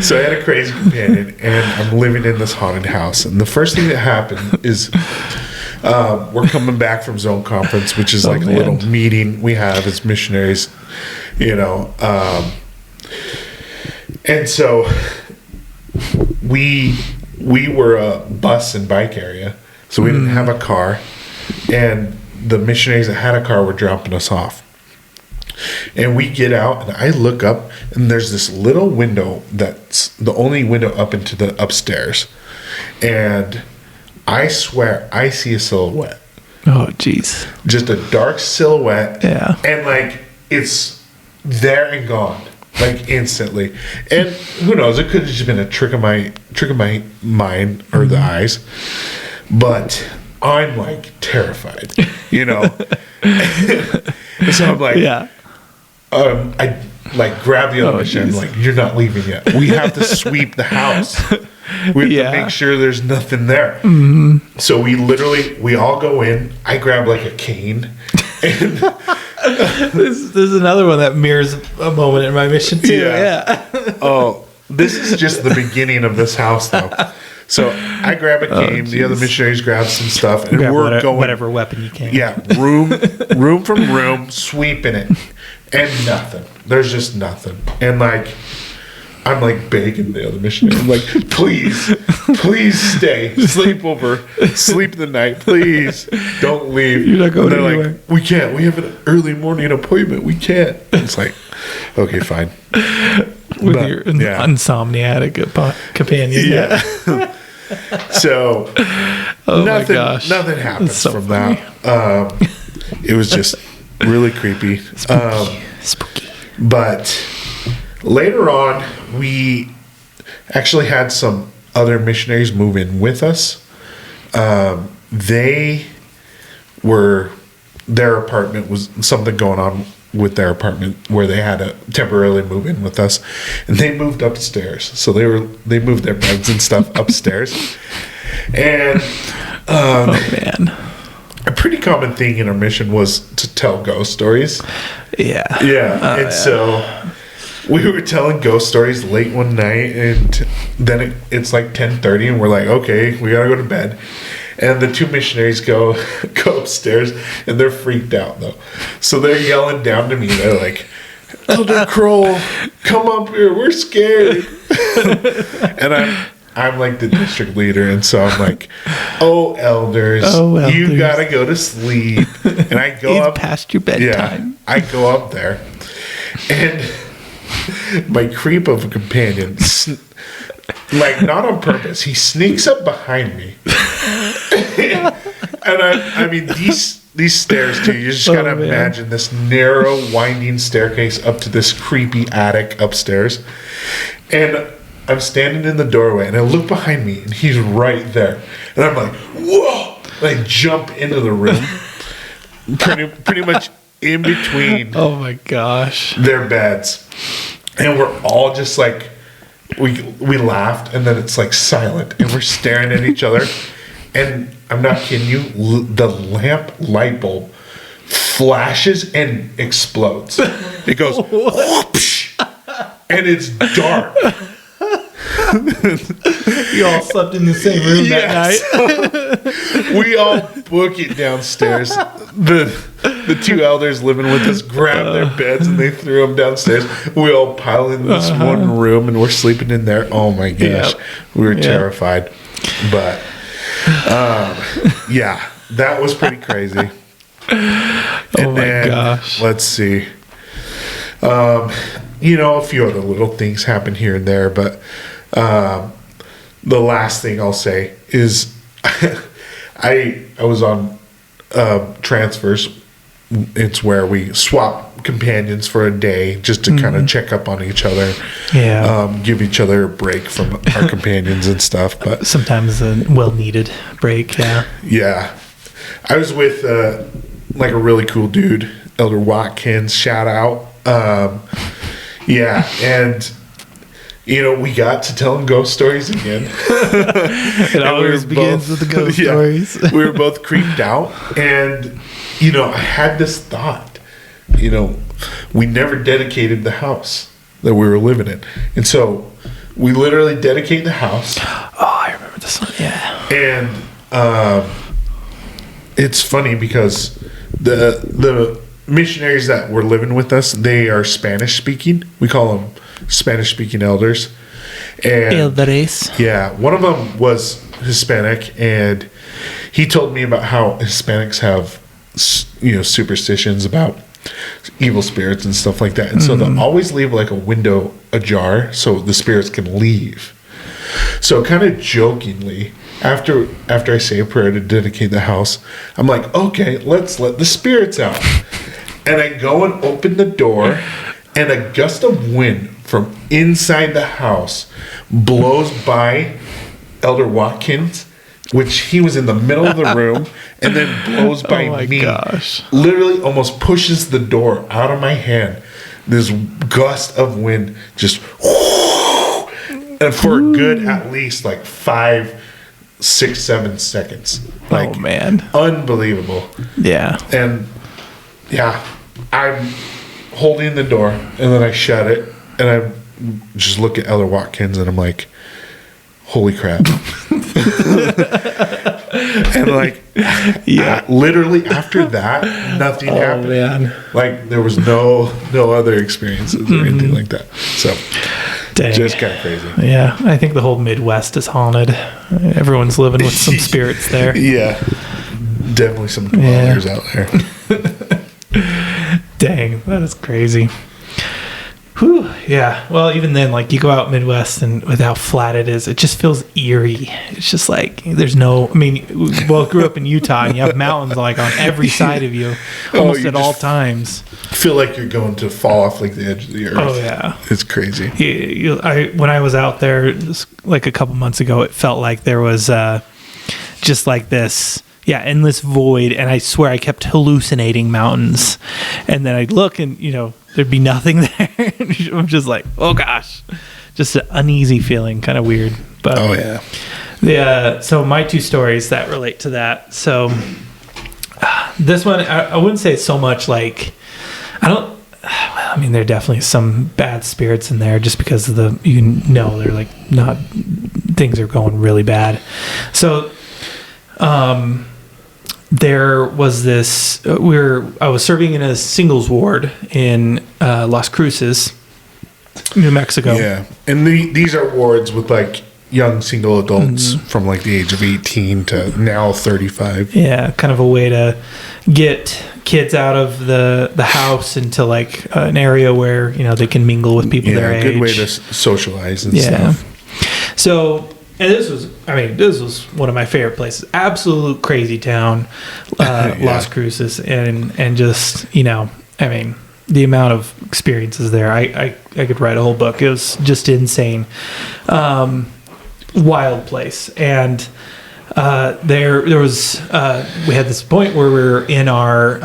So I had a crazy companion, and I'm living in this haunted house. And the first thing that happened is we're coming back from zone conference, which is like a little meeting we have as missionaries, and so we were a bus and bike area, so we didn't have a car. and the missionaries that had a car were dropping us off. And we get out, and I look up, and there's this little window that's the only window up into the upstairs. And I swear, I see a silhouette. Oh, jeez. Just a dark silhouette. Yeah. And, like, it's there and gone, like, instantly. And who knows? It could have just been a trick of my mind or the eyes. But I'm, like, terrified, you know? So I'm like... Yeah. I like grab the other missionary. Like, you're not leaving yet. We have to sweep the house. We have to make sure there's nothing there. Mm-hmm. So we all go in. I grab like a cane. And this is another one that mirrors a moment in my mission too. Yeah. Oh, this is just the beginning of this house, though. So I grab a cane. The other missionaries grab some stuff, and we're going whatever weapon you can. Yeah, room from room, sweeping it. And nothing. There's just nothing. And like, I'm like begging the other missionary. I'm like, please stay. Sleep the night. Please don't leave. You're not going anywhere. Like, we can't. We have an early morning appointment. We can't. It's like, okay, fine. With your insomniatic companion. Yeah. So, nothing happened from funny. that. It was just really creepy. Spooky. But later on, we actually had some other missionaries move in with us. Their apartment was something going on with their apartment where they had to temporarily move in with us, and they moved upstairs. So they moved their beds and stuff upstairs. And oh man. A pretty common thing in our mission was to tell ghost stories. Yeah. Yeah. So we were telling ghost stories late one night, and then it's like 10:30, and we're like, okay, we gotta go to bed. And the two missionaries go upstairs, and they're freaked out, though. So they're yelling down to me. They're like, Elder Kroll, come up here. We're scared. And I'm like the district leader, and so I'm like, "Oh, elders, you gotta go to sleep." And I go up past your bedtime. Yeah, I go up there, and my creep of a companion, like not on purpose, he sneaks up behind me, and I mean these stairs too. You just gotta imagine this narrow, winding staircase up to this creepy attic upstairs, and I'm standing in the doorway, and I look behind me, and he's right there. And I'm like, whoa! And I jump into the room, pretty much in between. Oh my gosh! Their beds, and we're all just like, we laughed, and then it's like silent, and we're staring at each other. And I'm not kidding you, the lamp light bulb flashes and explodes. It goes whoosh, and it's dark. You all slept in the same room that night. We all book it downstairs. The two elders living with us grabbed their beds and they threw them downstairs. We all pile in this one room and we're sleeping in there. Oh my gosh, we were terrified. But yeah, that was pretty crazy. And gosh. Let's see. A few other little things happen here and there, but the last thing I'll say is I was on transfers. It's where we swap companions for a day just to kind of check up on each other, give each other a break from our companions and stuff. But sometimes a well-needed break. Yeah. I was with like a really cool dude, Elder Watkins. Shout out. And we got to telling ghost stories again. It always begins with the ghost stories. We were both creeped out, and I had this thought. We never dedicated the house that we were living in, and so we literally dedicated the house. Oh, I remember this one. Yeah, and it's funny because the missionaries that were living with us, they are Spanish speaking. We call them Spanish speaking elders. And Elders. yeah, one of them was Hispanic, and he told me about how Hispanics have, superstitions about evil spirits and stuff like that. And so they'll always leave like a window ajar so the spirits can leave. So kind of jokingly, after I say a prayer to dedicate the house, I'm like, okay, let's let the spirits out. And I go and open the door, and a gust of wind from inside the house blows by Elder Watkins, which he was in the middle of the room, and then blows by me. Gosh. Literally almost pushes the door out of my hand. This gust of wind just, and for a good at least like 5, 6, 7 seconds. Like, oh man, unbelievable. Yeah. And yeah, I'm holding the door, and then I shut it, and I just look at Elder Watkins, and I'm like, holy crap. And like, literally after that, nothing happened. Man. Like, there was no other experiences or anything like that. So, dang. Just kind of crazy. Yeah, I think the whole Midwest is haunted. Everyone's living with some spirits there. Yeah, definitely some dwellers out there. Dang, that is crazy. Whew, yeah. Well, even then, like, you go out Midwest, and with how flat it is, it just feels eerie. It's just like there's no. I mean, we both grew up in Utah, and you have mountains like on every side of you, almost at all times. Feel like you're going to fall off like the edge of the earth. Oh yeah, it's crazy. When I was out there, like a couple months ago, it felt like there was just like this. Yeah, endless void, and I swear I kept hallucinating mountains. And then I'd look, and there'd be nothing there. I'm just like, oh gosh, just an uneasy feeling, kind of weird. But oh yeah. So my 2 stories that relate to that. So this one, I wouldn't say it's so much like I mean, there are definitely some bad spirits in there, just because of they're like not, things are going really bad. So. There was this. I was serving in a singles ward in Las Cruces, New Mexico. Yeah, and these are wards with like young single adults from like the age of 18 to now 35. Yeah, kind of a way to get kids out of the house into like an area where they can mingle with people their age. Yeah, good way to socialize and stuff. So. And this was one of my favorite places. Absolute crazy town, Las Cruces, and just the amount of experiences there. I could write a whole book. It was just insane, wild place. And there was we had this point where we were in our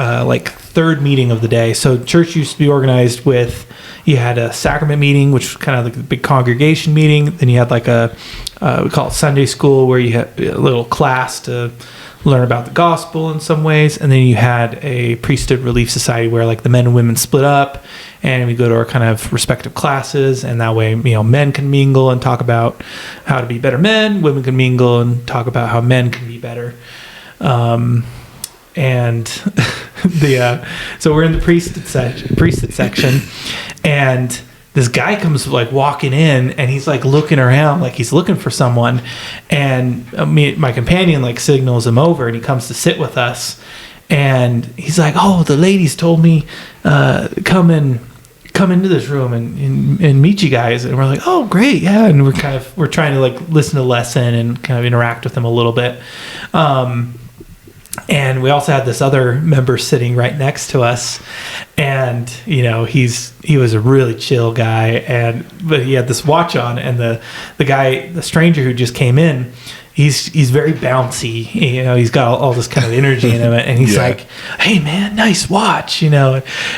third meeting of the day. So church used to be organized with. You had a sacrament meeting, which was kind of like a big congregation meeting. Then you had like we call it Sunday school, where you had a little class to learn about the gospel in some ways. And then you had a priesthood relief society where like the men and women split up, and we go to our kind of respective classes. And that way, men can mingle and talk about how to be better men. Women can mingle and talk about how men can be better. And so we're in the priesthood section, and this guy comes like walking in, and he's like looking around like he's looking for someone, and my companion like signals him over, and he comes to sit with us, and he's like, oh, the ladies told me come into this room and meet you guys. And we're like, oh great, yeah. And we're trying to like listen to the lesson and kind of interact with them a little bit. And we also had this other member sitting right next to us, and he was a really chill guy, but he had this watch on, and the stranger who just came in, he's very bouncy, he's got all this kind of energy in him, and he's like, hey man, nice watch, and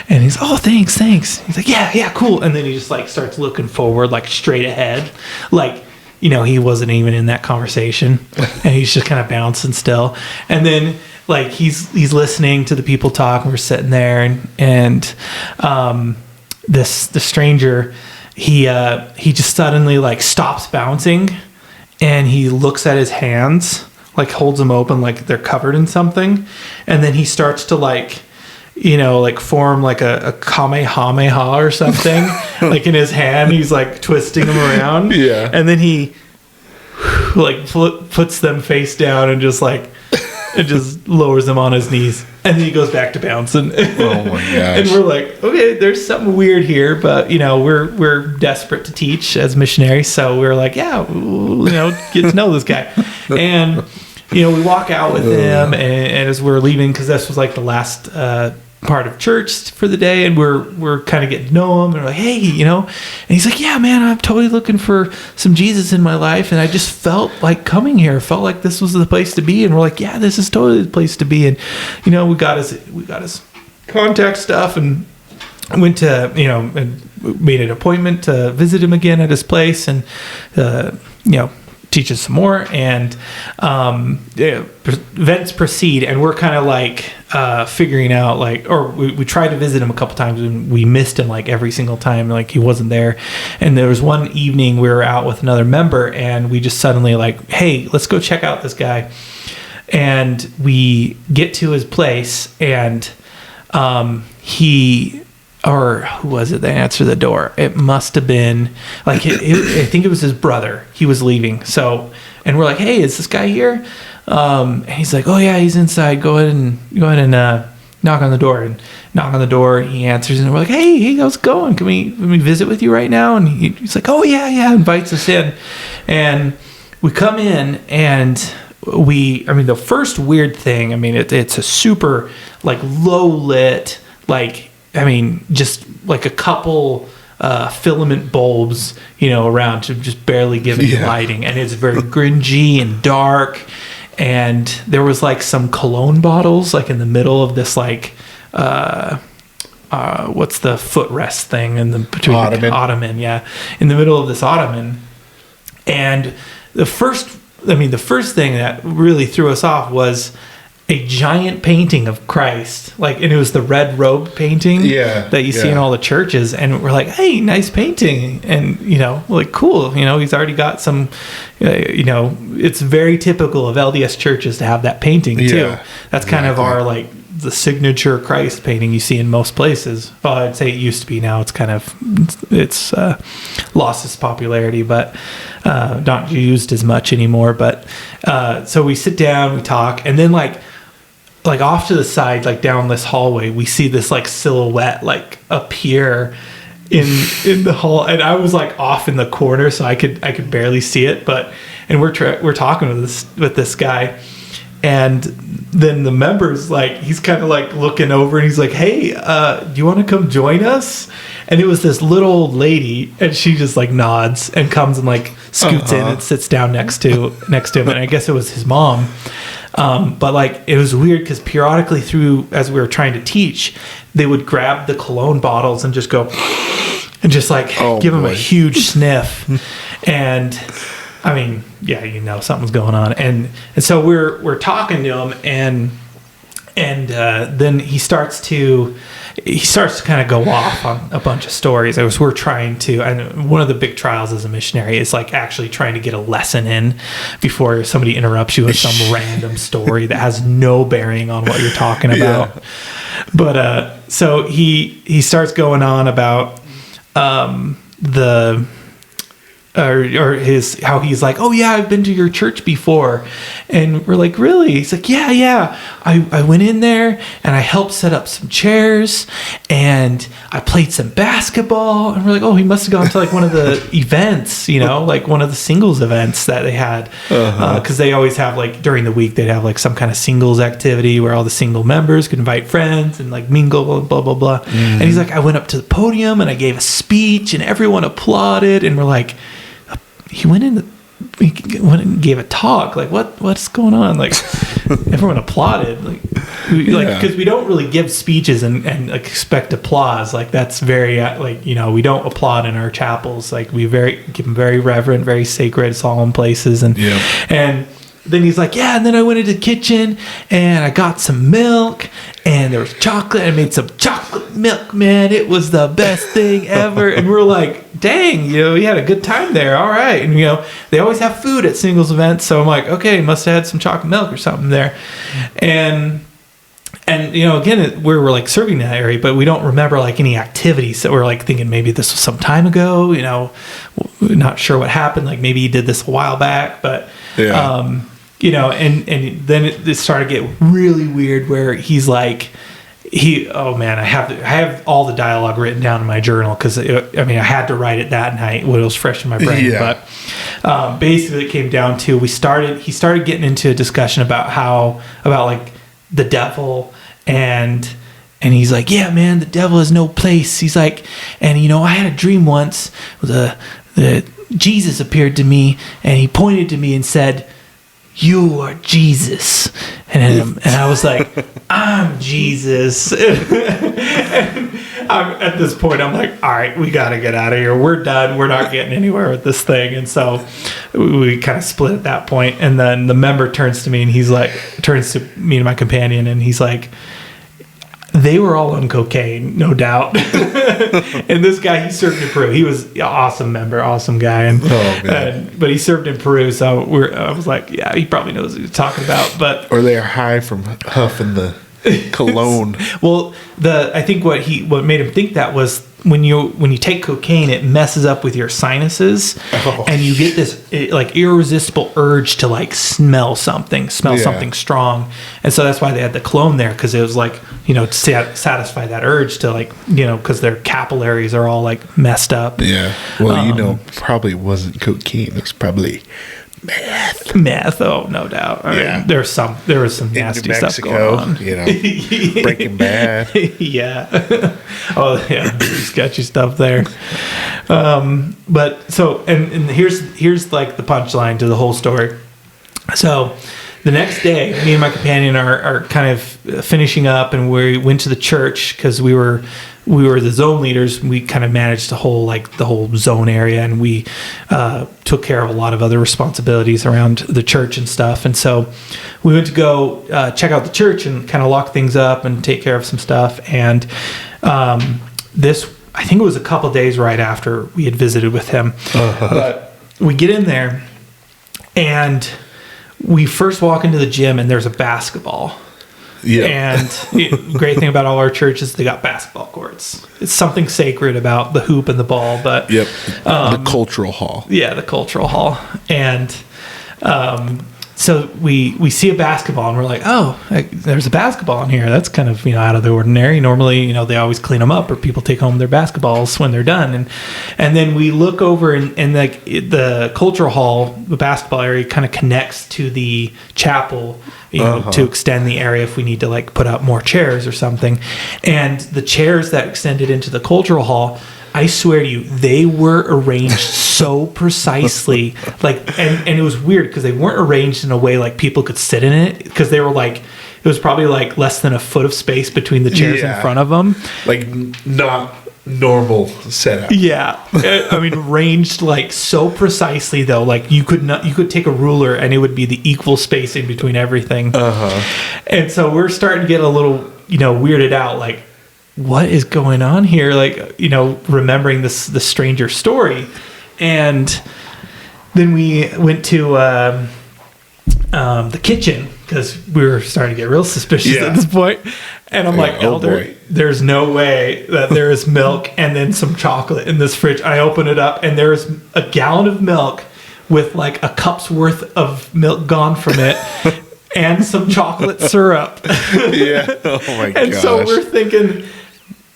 he's, oh, thanks. He's like, yeah, cool. And then he just like starts looking forward, like straight ahead, like, he wasn't even in that conversation, and he's just kind of bouncing still. And then like he's listening to the people talk, and we're sitting there, and the stranger, he just suddenly like stops bouncing, and he looks at his hands, like holds them open like they're covered in something, and then he starts to like form like a kamehameha or something like in his hand. He's like twisting them around, and then he like puts them face down and just like it just lowers them on his knees, and then he goes back to bouncing. Oh my gosh. And we're like, okay, there's something weird here, but we're desperate to teach as missionaries, so we're like, yeah, get to know this guy. And we walk out with him, and as we're leaving, because this was like the last part of church for the day, and we're kind of getting to know him, and we're like, hey, and he's like, yeah, man, I'm totally looking for some Jesus in my life, and I just felt like coming here, felt like this was the place to be. And we're like, yeah, this is totally the place to be. And we got his contact stuff, and went to and made an appointment to visit him again at his place, and teach us some more. And events proceed, and we're kind of like figuring out, like, or we tried to visit him a couple times, and we missed him like every single time, like he wasn't there. And there was one evening we were out with another member, and we just suddenly like, hey, let's go check out this guy. And we get to his place, and or who was it that answered the door? It must have been like I think it was his brother. He was leaving. So, and we're like, hey, is this guy here? And he's like, oh yeah, he's inside. Go ahead and knock on the door. And knock on the door. He answers, and we're like, hey, how's it going? Can we visit with you right now? And he's like, oh yeah, invites us in. And we come in, and the first weird thing, it's a super like low lit, like, just like a couple filament bulbs, around to just barely give it lighting. And it's very grungy and dark. And there was like some cologne bottles like in the middle of this like what's the footrest thing in the between ottoman. Ottoman, yeah, in the middle of this ottoman. And the first thing that really threw us off was a giant painting of Christ, like, and it was the red robe painting that you see in all the churches. And we're like, hey, nice painting. And like, cool, he's already got some, it's very typical of LDS churches to have that painting too. That's kind of our like the signature Christ painting you see in most places. Well, I'd say it used to be. Now it's kind of it's lost its popularity, but not used as much anymore. But so we sit down, we talk, and then like off to the side, like down this hallway, we see this like silhouette like appear in the hall, and I was like off in the corner, so I could barely see it. And we're talking with this guy, and then the members, like, he's kind of like looking over, and he's like, hey, do you want to come join us? And it was this little old lady, and she just like nods and comes and like scoots in and sits down next to him. And I guess it was his mom. But like, it was weird because periodically as we were trying to teach, they would grab the cologne bottles and just go and just like give him a huge sniff. And something's going on. And so we're talking to him, and then he starts to kind of go off on a bunch of stories. We're trying to, and one of the big trials as a missionary is like actually trying to get a lesson in before somebody interrupts you with some random story that has no bearing on what you're talking about. Yeah. But so he starts going on about how he's like, oh yeah, I've been to your church before. And we're like, really? He's like, yeah. I went in there and I helped set up some chairs and I played some basketball. And we're like, oh, he must have gone to like one of the events, like one of the singles events that they had. Because they always have like during the week, they'd have like some kind of singles activity where all the single members could invite friends and like mingle and blah, blah, blah. Mm-hmm. And he's like, I went up to the podium and I gave a speech and everyone applauded. And we're like, he went and gave a talk. Like, what's going on? Like, everyone applauded. Like, because we don't really give speeches and expect applause. Like, that's very we don't applaud in our chapels. Like, we give them very reverent, very sacred, solemn places. And then he's like, yeah, and then I went into the kitchen and I got some milk and there was chocolate. I made some chocolate milk, man. It was the best thing ever. And we're like, dang, you had a good time there. All right. And, they always have food at singles events. So I'm like, okay, must have had some chocolate milk or something there. And And, again, we're like serving that area, but we don't remember like any activities. So we're like thinking maybe this was some time ago, not sure what happened. Like maybe he did this a while back, but, and then it started to get really weird where he's like, I have all the dialogue written down in my journal because I had to write it that night when it was fresh in my brain. Yeah. But basically, it came down to he started getting into a discussion about like the devil and he's like, yeah, man, the devil has no place. He's like, and I had a dream once. The Jesus appeared to me and he pointed to me and said, "You are Jesus." And I was like, "I'm Jesus." And at this point, I'm like, all right, we got to get out of here. We're done. We're not getting anywhere with this thing. And so we kind of split at that point. And then the member turns to me and turns to me and my companion, and he's like, they were all on cocaine, no doubt. And this guy, he served in Peru. He was an awesome member, awesome guy. But he served in Peru, so I was like, yeah, he probably knows what he's talking about. Or they are high from huffing the cologne. Well, I think what made him think that was when you take cocaine, it messes up with your sinuses, and you get this irresistible urge to like smell something strong, and so that's why they had the cologne there, because it was like to satisfy that urge to because their capillaries are all like messed up. Yeah, well, probably wasn't cocaine. It was probably meth. Oh, no doubt. I mean, there was some nasty stuff going on. Breaking Bad. Yeah. Oh yeah, sketchy stuff there. But so and here's like the punchline to the whole story. So the next day, me and my companion are kind of finishing up, and we went to the church because we were the zone leaders. We kind of managed the whole zone area, and we took care of a lot of other responsibilities around the church and stuff. And so we went to go check out the church and kind of lock things up and take care of some stuff. And I think it was a couple days right after we had visited with him. Uh-huh. But we get in there, and we first walk into the gym, and there's a basketball. Yeah. And the great thing about all our churches, they got basketball courts. It's something sacred about the hoop and the ball. But yep, the cultural hall. Yeah, the cultural hall. And so we see a basketball, and we're like, oh, there's a basketball in here. That's kind of out of the ordinary. Normally, they always clean them up, or people take home their basketballs when they're done. And then we look over, and like the cultural hall, the basketball area, kind of connects to the chapel. To extend the area if we need to like put out more chairs or something. And the chairs that extended into the cultural hall, I swear to you, they were arranged so precisely. And it was weird because they weren't arranged in a way like people could sit in it, because they were like, it was probably like less than a foot of space between the chairs in front of them. Like not normal setup. Yeah. I mean, ranged like so precisely though, like you could take a ruler and it would be the equal spacing between everything. And so we're starting to get a little weirded out, like what is going on here, like remembering the stranger story. And then we went to the kitchen, because we were starting to get real suspicious at this point. And I'm like, Elder, there's no way that there is milk and then some chocolate in this fridge. I open it up, and there's a gallon of milk with like a cup's worth of milk gone from it and some chocolate syrup. Yeah. Oh my gosh. And so we're thinking,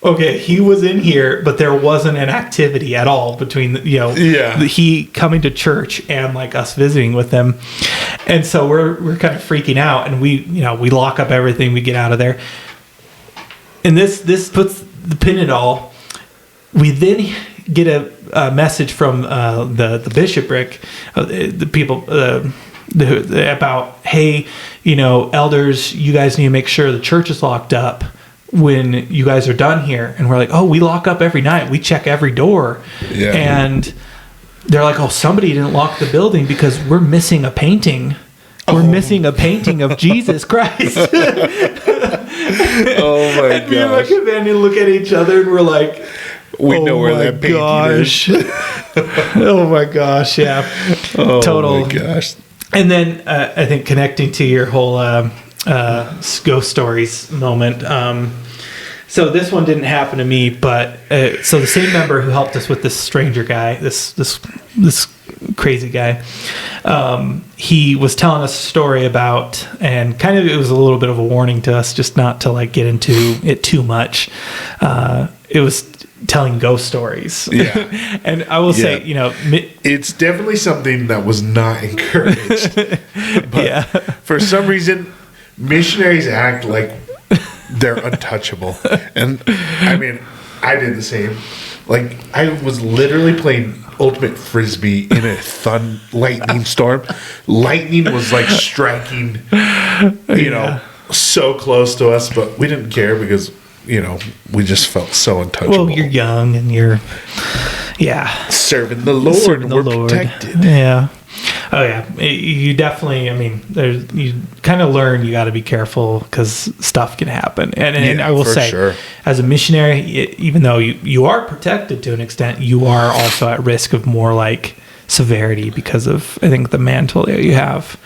okay, he was in here, but there wasn't an activity at all between he coming to church and like us visiting with him. And so we're kind of freaking out, and we lock up everything, we get out of there. And this puts the pin in it all. We then get a message from the bishopric, the people about, hey, elders, you guys need to make sure the church is locked up when you guys are done here. And we're like, oh, we lock up every night. We check every door. Yeah. And they're like, oh, somebody didn't lock the building because we're missing a painting. We're missing a painting of Jesus Christ. Oh my gosh. And me and my companion look at each other, and we're like, we know where that painting is. Oh my gosh, yeah. Oh total. My gosh. And then I think connecting to your whole ghost stories moment. So this one didn't happen to me, but so the same member who helped us with this stranger guy, this crazy guy, he was telling us a story about, and kind of it was a little bit of a warning to us, just not to like get into it too much. It was telling ghost stories. Yeah. And I will say, it's definitely something that was not encouraged. But for some reason, missionaries act like they're untouchable. And I mean, I did the same. Like, I was literally playing ultimate frisbee in a lightning storm. Lightning was like striking, so close to us, but we didn't care because, we just felt so untouchable. Well, you're young and you're, serving the Lord. We're protected. Yeah. Oh yeah, you definitely. I mean, you kind of learn you got to be careful because stuff can happen. And I will say, sure, as a missionary, even though you are protected to an extent, you are also at risk of more like severity because of, I think, the mantle that you have.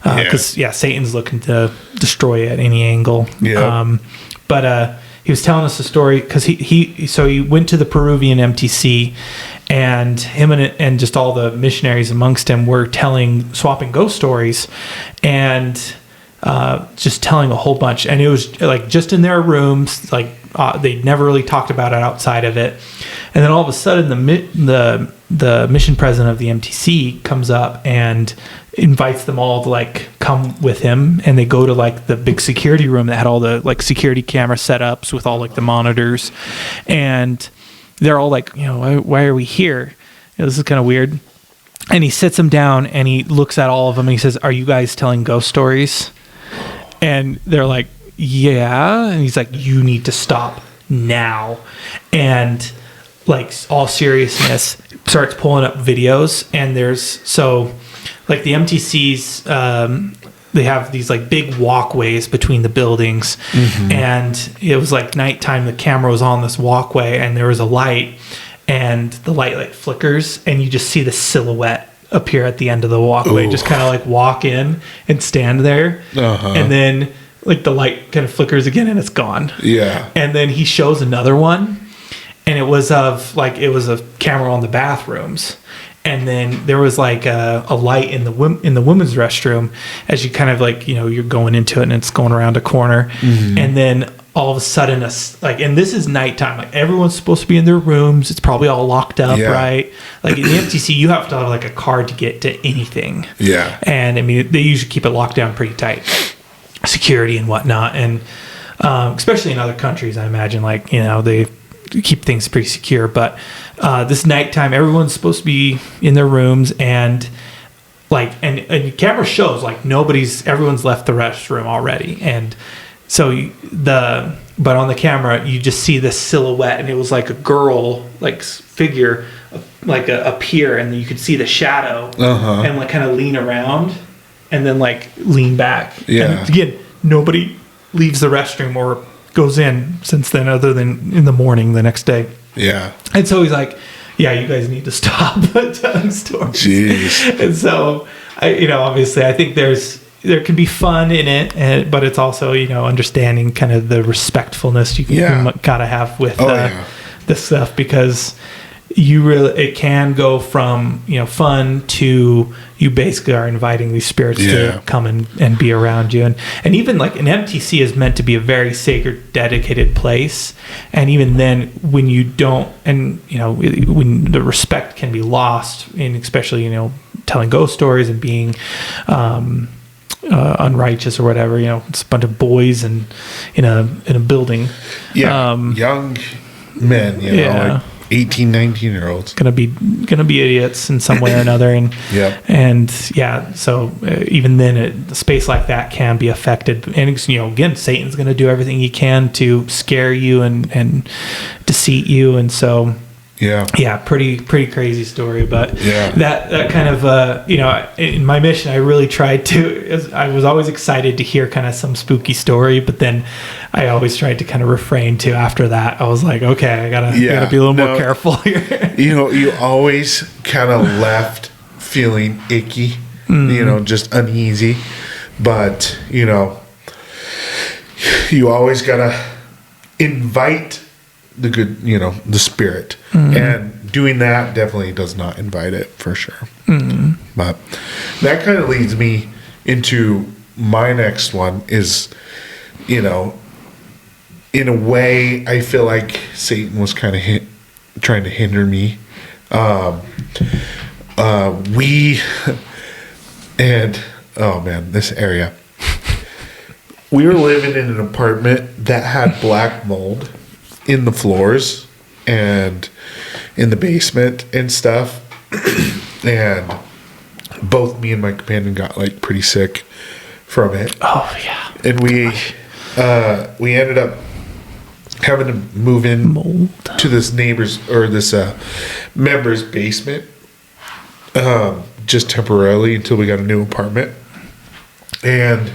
Because Satan's looking to destroy you at any angle. Yeah. But he was telling us a story because he went to the Peruvian MTC. And him and just all the missionaries amongst him were swapping ghost stories, and just telling a whole bunch. And it was like just in their rooms, like they never really talked about it outside of it. And then all of a sudden, the mission president of the MTC comes up and invites them all to like come with him, and they go to like the big security room that had all the like security camera setups with all like the monitors, and they're all like, why are we here? This is kind of weird. And he sits them down and he looks at all of them and he says, "Are you guys telling ghost stories?" And they're like, "Yeah." And he's like, "You need to stop now." And like, all seriousness, starts pulling up videos. And like the MTCs, they have these like big walkways between the buildings, and it was like nighttime. The camera was on this walkway, and there was a light, and the light like flickers, and you just see the silhouette appear at the end of the walkway. Ooh. Just kind of like walk in and stand there, and then like the light kind of flickers again, and it's gone. Yeah, and then he shows another one, and it was a camera on the bathrooms. And then there was like a light in the women's restroom as you kind of like, you're going into it and it's going around a corner. And then all of a sudden, and this is nighttime. Like, everyone's supposed to be in their rooms. It's probably all locked up, right? Like in the MTC, you have to have like a card to get to anything. Yeah. And I mean, they usually keep it locked down pretty tight, security and whatnot. And especially in other countries, I imagine, like, they keep things pretty secure. But this nighttime, everyone's supposed to be in their rooms, and like, and the camera shows like everyone's left the restroom already, and so but on the camera you just see this silhouette, and it was like a girl like figure like appear, and you could see the shadow and like kind of lean around and then like lean back. And again, nobody leaves the restroom or goes in since then, other than in the morning the next day. Yeah. And so he's like, "Yeah, you guys need to stop telling stories." Jeez. And so, obviously, I think there can be fun in it, but it's also, understanding kind of the respectfulness you gotta have with this stuff, because it can go from fun to you basically are inviting these spirits to come and be around you, and even like an MTC is meant to be a very sacred, dedicated place, and even then when you don't, and when the respect can be lost, and especially telling ghost stories and being unrighteous or whatever, it's a bunch of boys and in a building, young men, like 18, 19-year-olds gonna be idiots in some way or another, and so even then a space like that can be affected, and again, Satan's gonna do everything he can to scare you and deceive you, and so pretty crazy story. But that kind of in my mission, I really tried to. I was always excited to hear kind of some spooky story, but then I always tried to kind of refrain to. After that, I was like, okay, I gotta be a little more careful here. You always kind of left feeling icky, just uneasy. But you always gotta invite the good, the spirit. And doing that definitely does not invite it, for sure. But that kind of leads me into my next one is, in a way, I feel like Satan was kind of trying to hinder me. This area. We were living in an apartment that had black mold in the floors and in the basement and stuff. And both me and my companion got like pretty sick from it. Oh yeah. And we ended up having to move in to this neighbor's or this member's basement, just temporarily until we got a new apartment. And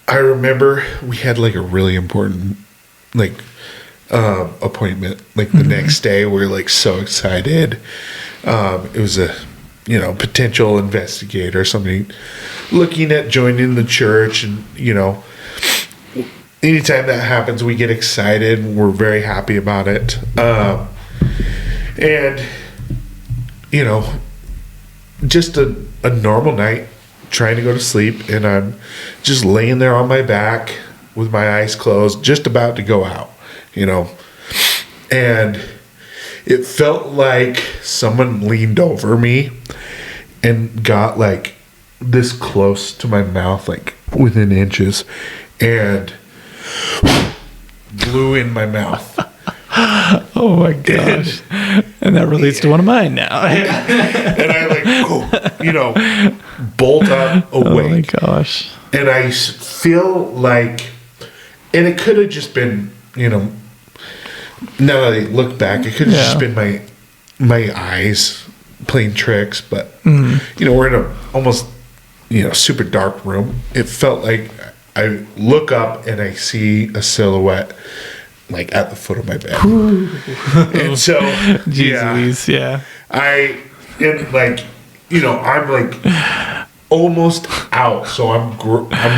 I remember we had like a really important appointment like the next day. We were like so excited. It was a potential investigator, somebody looking at joining the church, and anytime that happens, we get excited and we're very happy about it. And just a normal night, trying to go to sleep, and I'm just laying there on my back with my eyes closed, just about to go out, and it felt like someone leaned over me and got like this close to my mouth, like within inches, and blew in my mouth. Oh my gosh. And that relates to one of mine now. And I bolt up awake. Oh my gosh. And I feel like, and it could have just been, now that I look back, it could have just been my eyes playing tricks. But, we're in a almost, super dark room. It felt like I look up and I see a silhouette like at the foot of my bed. And so, I'm like almost out. So I'm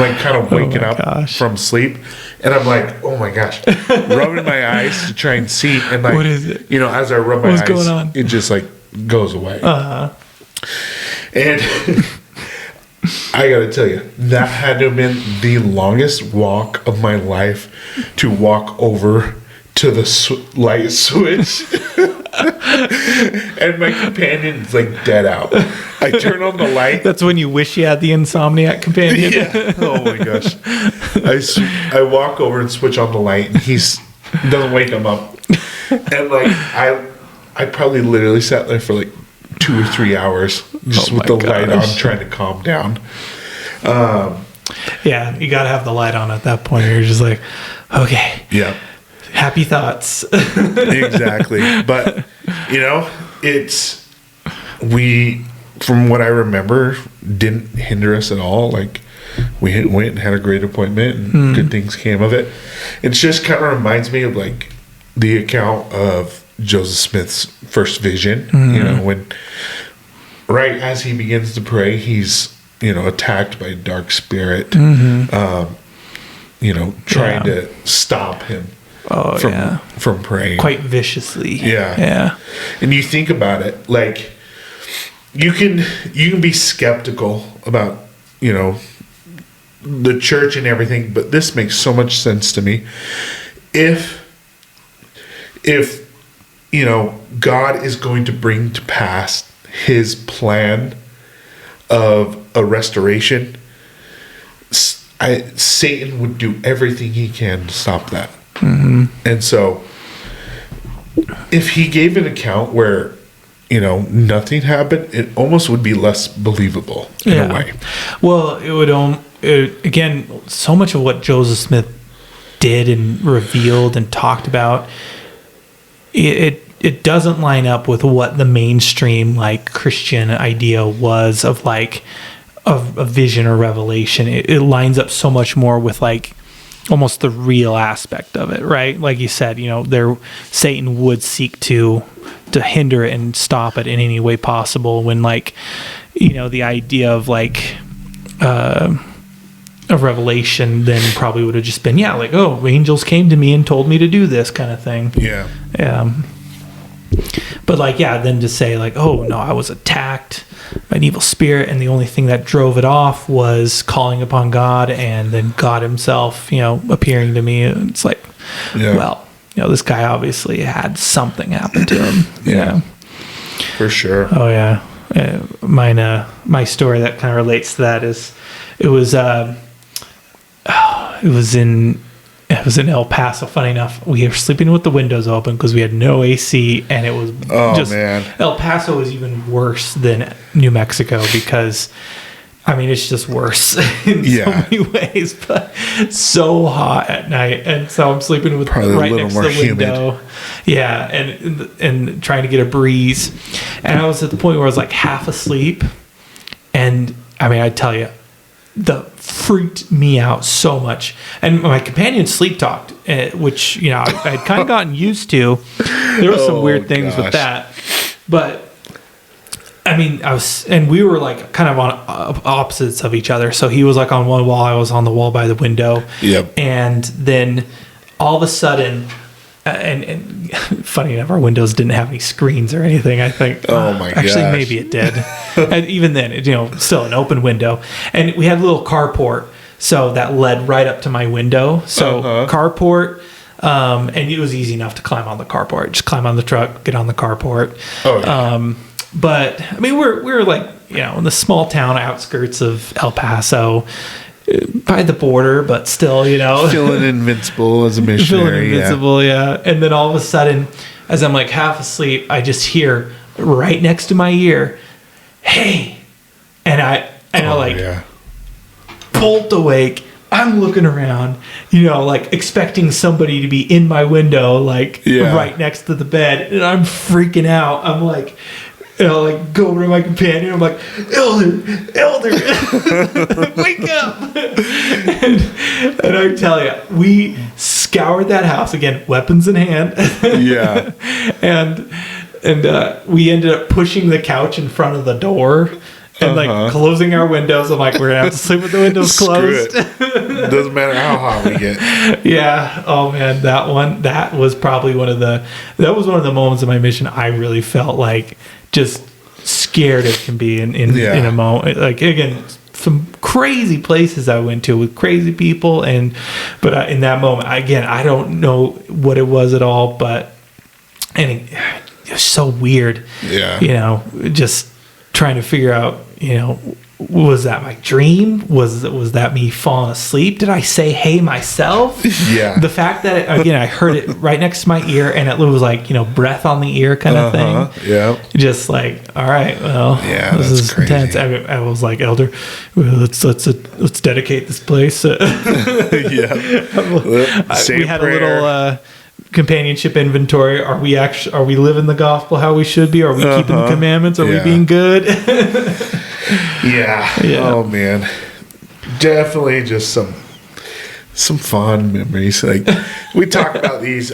like kind of waking up from sleep, and I'm like, oh my gosh, rubbing my eyes to try and see. And like, what is it? As I rub my eyes, going on? It just like goes away. And I gotta tell you, that had to have been the longest walk of my life, to walk over to the light switch. And my companion's like dead out. I turn on the light. That's when you wish you had the insomniac companion. Yeah. Oh my gosh. I walk over and switch on the light, and doesn't wake him up. And like I probably literally sat there for like 2 or 3 hours just with the light on, trying to calm down. Yeah, you gotta have the light on at that point. You're just like, okay, happy thoughts. Exactly. But from what I remember, didn't hinder us at all. Like, we went and had a great appointment, and good things came of it. It just kind of reminds me of like the account of Joseph Smith's first vision. When right as he begins to pray, he's attacked by a dark spirit, trying to stop him from praying quite viciously. Yeah. And you think about it, like you can be skeptical about the church and everything, but this makes so much sense to me. If God is going to bring to pass his plan of a restoration, Satan would do everything he can to stop that. And so if he gave an account where nothing happened, it almost would be less believable in a way. Well, it would again, so much of what Joseph Smith did and revealed and talked about, it doesn't line up with what the mainstream like Christian idea was of like a vision or revelation. It lines up so much more with like almost the real aspect of it, right? Like you said, Satan would seek to hinder it and stop it in any way possible. When like the idea of like a revelation, then probably would have just been, like, oh, angels came to me and told me to do this kind of thing. Yeah. But like, then to say like, oh no, I was attacked by an evil spirit, and the only thing that drove it off was calling upon God, and then God himself, appearing to me. It's like, well, this guy obviously had something happen to him. Yeah. For sure. Oh yeah. My story that kind of relates to that is, it was in El Paso. Funny enough, we were sleeping with the windows open because we had no AC, and it was man. El Paso was even worse than New Mexico because, I mean, it's just worse in so many ways, but so hot at night. And so I'm sleeping with probably right next to the window. Humid. Yeah, and trying to get a breeze. And I was at the point where I was like half asleep. And I mean, I tell you, that freaked me out so much. And my companion sleep talked, which, I'd kind of gotten used to. There were some weird things with that. But I mean, we were like kind of on opposites of each other. So he was like on one wall, I was on the wall by the window. Yep. And then all of a sudden, and funny enough, our windows didn't have any screens or anything, I think. Oh my gosh. Actually, maybe it did. And even then, still an open window. And we had a little carport, so that led right up to my window. So carport, and it was easy enough to climb on the carport. Just climb on the truck, get on the carport. Oh, yeah. But I mean, we're like, in the small town outskirts of El Paso, by the border, but still, feeling invincible as a missionary. Feeling invincible, yeah. And then all of a sudden, as I'm like half asleep, I just hear right next to my ear, "Hey!" And I bolt awake. I'm looking around, like expecting somebody to be in my window, like right next to the bed, and I'm freaking out. I'm like, like go over to my companion. I'm like, Elder, wake up! and I tell you, we scoured that house again, weapons in hand. Yeah. and we ended up pushing the couch in front of the door and like closing our windows. I'm like, we're gonna have to sleep with the windows closed. Doesn't matter how hot we get. Yeah. Oh man, that was probably one of the moments of my mission I really felt like just scared it can be in a moment. Like, again, some crazy places I went to with crazy people, but in that moment, again, I don't know what it was at all, but it was so weird. Yeah. Just trying to figure out, was that my dream? Was that me falling asleep? Did I say hey myself? Yeah. The fact that, again, I heard it right next to my ear, and it was like, breath on the ear kind of thing. Yeah. Just like, all right, well, this is crazy. intense. I was like, Elder, let's dedicate this place. Yeah. We had a little companionship inventory. Are we living the gospel how we should be? Are we keeping the commandments? Are we being good? Yeah. Oh man, definitely just some fond memories. Like, we talk about these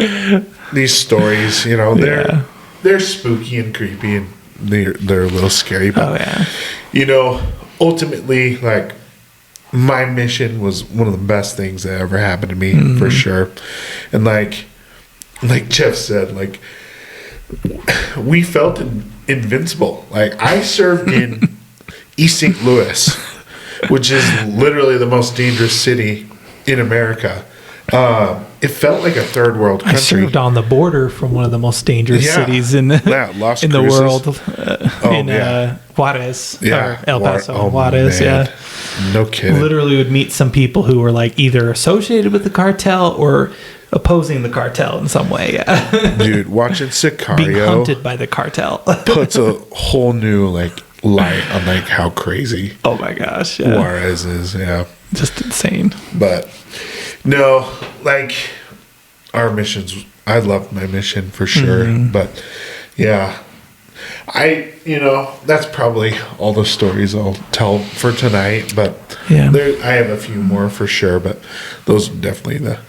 stories. They're spooky and creepy, and they're a little scary. But ultimately, like, my mission was one of the best things that ever happened to me, for sure. And like Geoff said, like, we felt invincible. Like, I served in East St. Louis, which is literally the most dangerous city in America. It felt like a third world country. I served on the border from one of the the cities in the world, Juarez, or El Paso, Juarez. Man. Yeah, no kidding. Literally would meet some people who were like either associated with the cartel or opposing the cartel in some way. Yeah. Dude, watching Sicario, being hunted by the cartel, puts a whole new light on how crazy. Oh my gosh, yeah. Juarez is. Yeah, just insane. But no, our missions, I loved my mission for sure. But yeah, that's probably all the stories I'll tell for tonight. But I have a few more for sure. But those are definitely the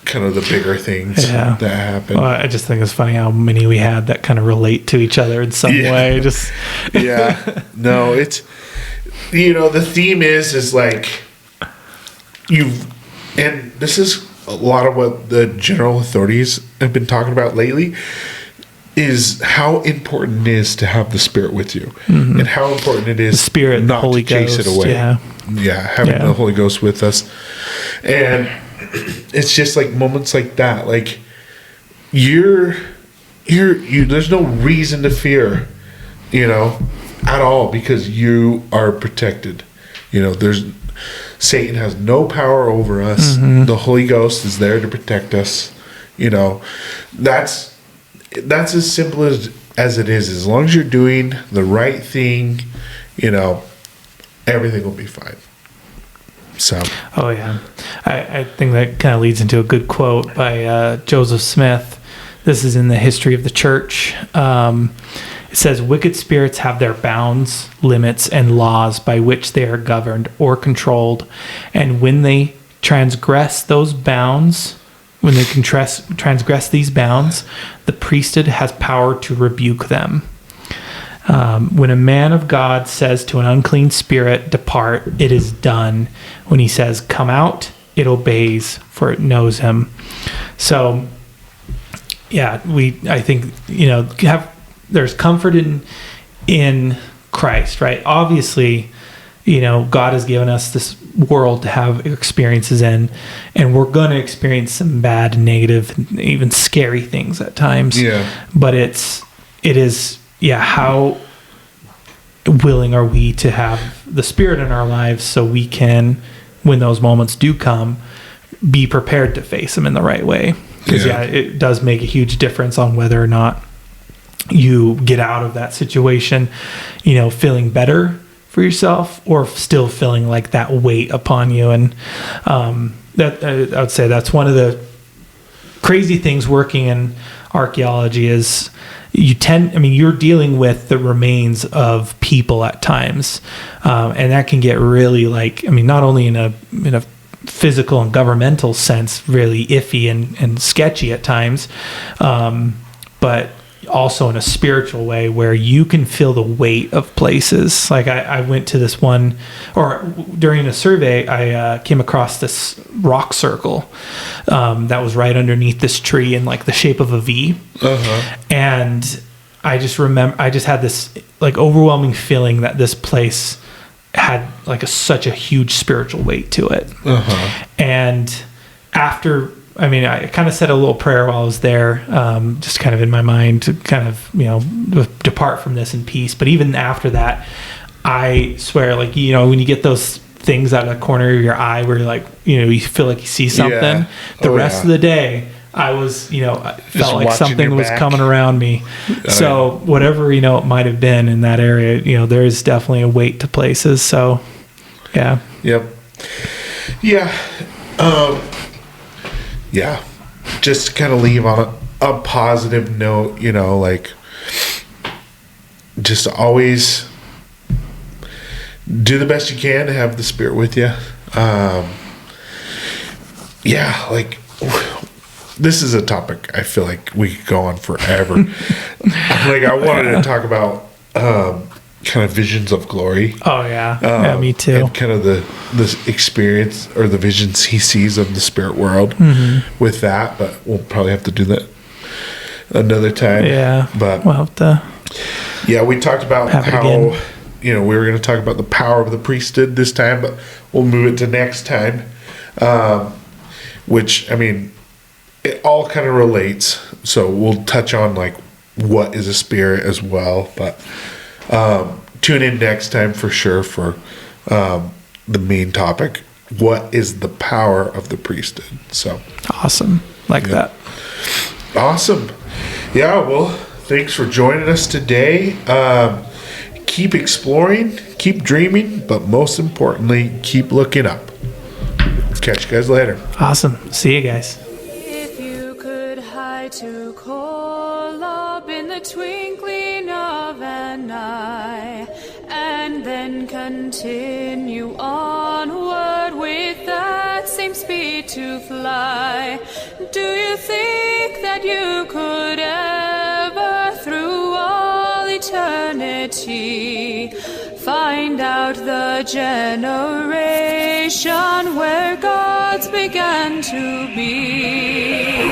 kind of the bigger things that happen. Well, I just think it's funny how many we had that kind of relate to each other in some way. Just no, it's the theme is like and this is a lot of what the general authorities have been talking about lately, is how important it is to have the Spirit with you, and how important it is the Spirit, not the Holy to chase Ghost, it away. Having Yeah. the Holy Ghost with us. And it's just like moments like that, like you there's no reason to fear, at all, because you are protected. Satan has no power over us. The Holy Ghost is there to protect us. That's as simple as it is. As long as you're doing the right thing, everything will be fine. So. Oh yeah, I think that kind of leads into a good quote by Joseph Smith. This is in the History of the Church. It says, "Wicked spirits have their bounds, limits, and laws by which they are governed or controlled, and when they transgress those bounds." When they transgress these bounds, the priesthood has power to rebuke them. When a man of God says to an unclean spirit, "Depart," it is done. When he says, "Come out," it obeys, for it knows him. So, yeah, I think there's comfort in Christ, right? Obviously, God has given us this world to have experiences in, and we're going to experience some bad, negative, and even scary things at times. Yeah. But it is, how willing are we to have the Spirit in our lives so we can, when those moments do come, be prepared to face them in the right way? Because, it does make a huge difference on whether or not you get out of that situation, feeling better for yourself, or still feeling like that weight upon you. And that I would say that's one of the crazy things working in archaeology is you're dealing with the remains of people at times, and that can get really not only in a physical and governmental sense really iffy and sketchy at times, but also in a spiritual way where you can feel the weight of places. Like I went to this one, or during a survey, I came across this rock circle that was right underneath this tree in the shape of a V. And I just had this overwhelming feeling that this place had such a huge spiritual weight to it. And after, I kind of said a little prayer while I was there, just kind of in my mind to kind of, depart from this in peace. But even after that, I swear, when you get those things out of the corner of your eye where you feel like you see something, the rest of the day, I was, I felt like something was coming around me. So whatever, it might have been in that area, there is definitely a weight to places. So, yeah. Yep. Yeah. Yeah, just to kind of leave on a positive note, just always do the best you can to have the Spirit with you. This is a topic I feel like we could go on forever. I wanted to talk about kind of visions of glory. Oh yeah, me too. And kind of the experience or the visions he sees of the spirit world with that, but we'll probably have to do that another time. Yeah, but we'll have to. Yeah, we talked about how we were going to talk about the power of the priesthood this time, but we'll move it to next time. Which it all kind of relates, so we'll touch on what is a spirit as well, but. Tune in next time for sure for the main topic. What is the power of the priesthood? So awesome. That. Awesome. Yeah, well, thanks for joining us today. Keep exploring, keep dreaming, but most importantly, keep looking up. Catch you guys later. Awesome. See you guys. If you could hide to call up in the twinkling of an eye, and then continue onward with that same speed to fly, do you think that you could ever, through all eternity, Find out the generation where gods began to be.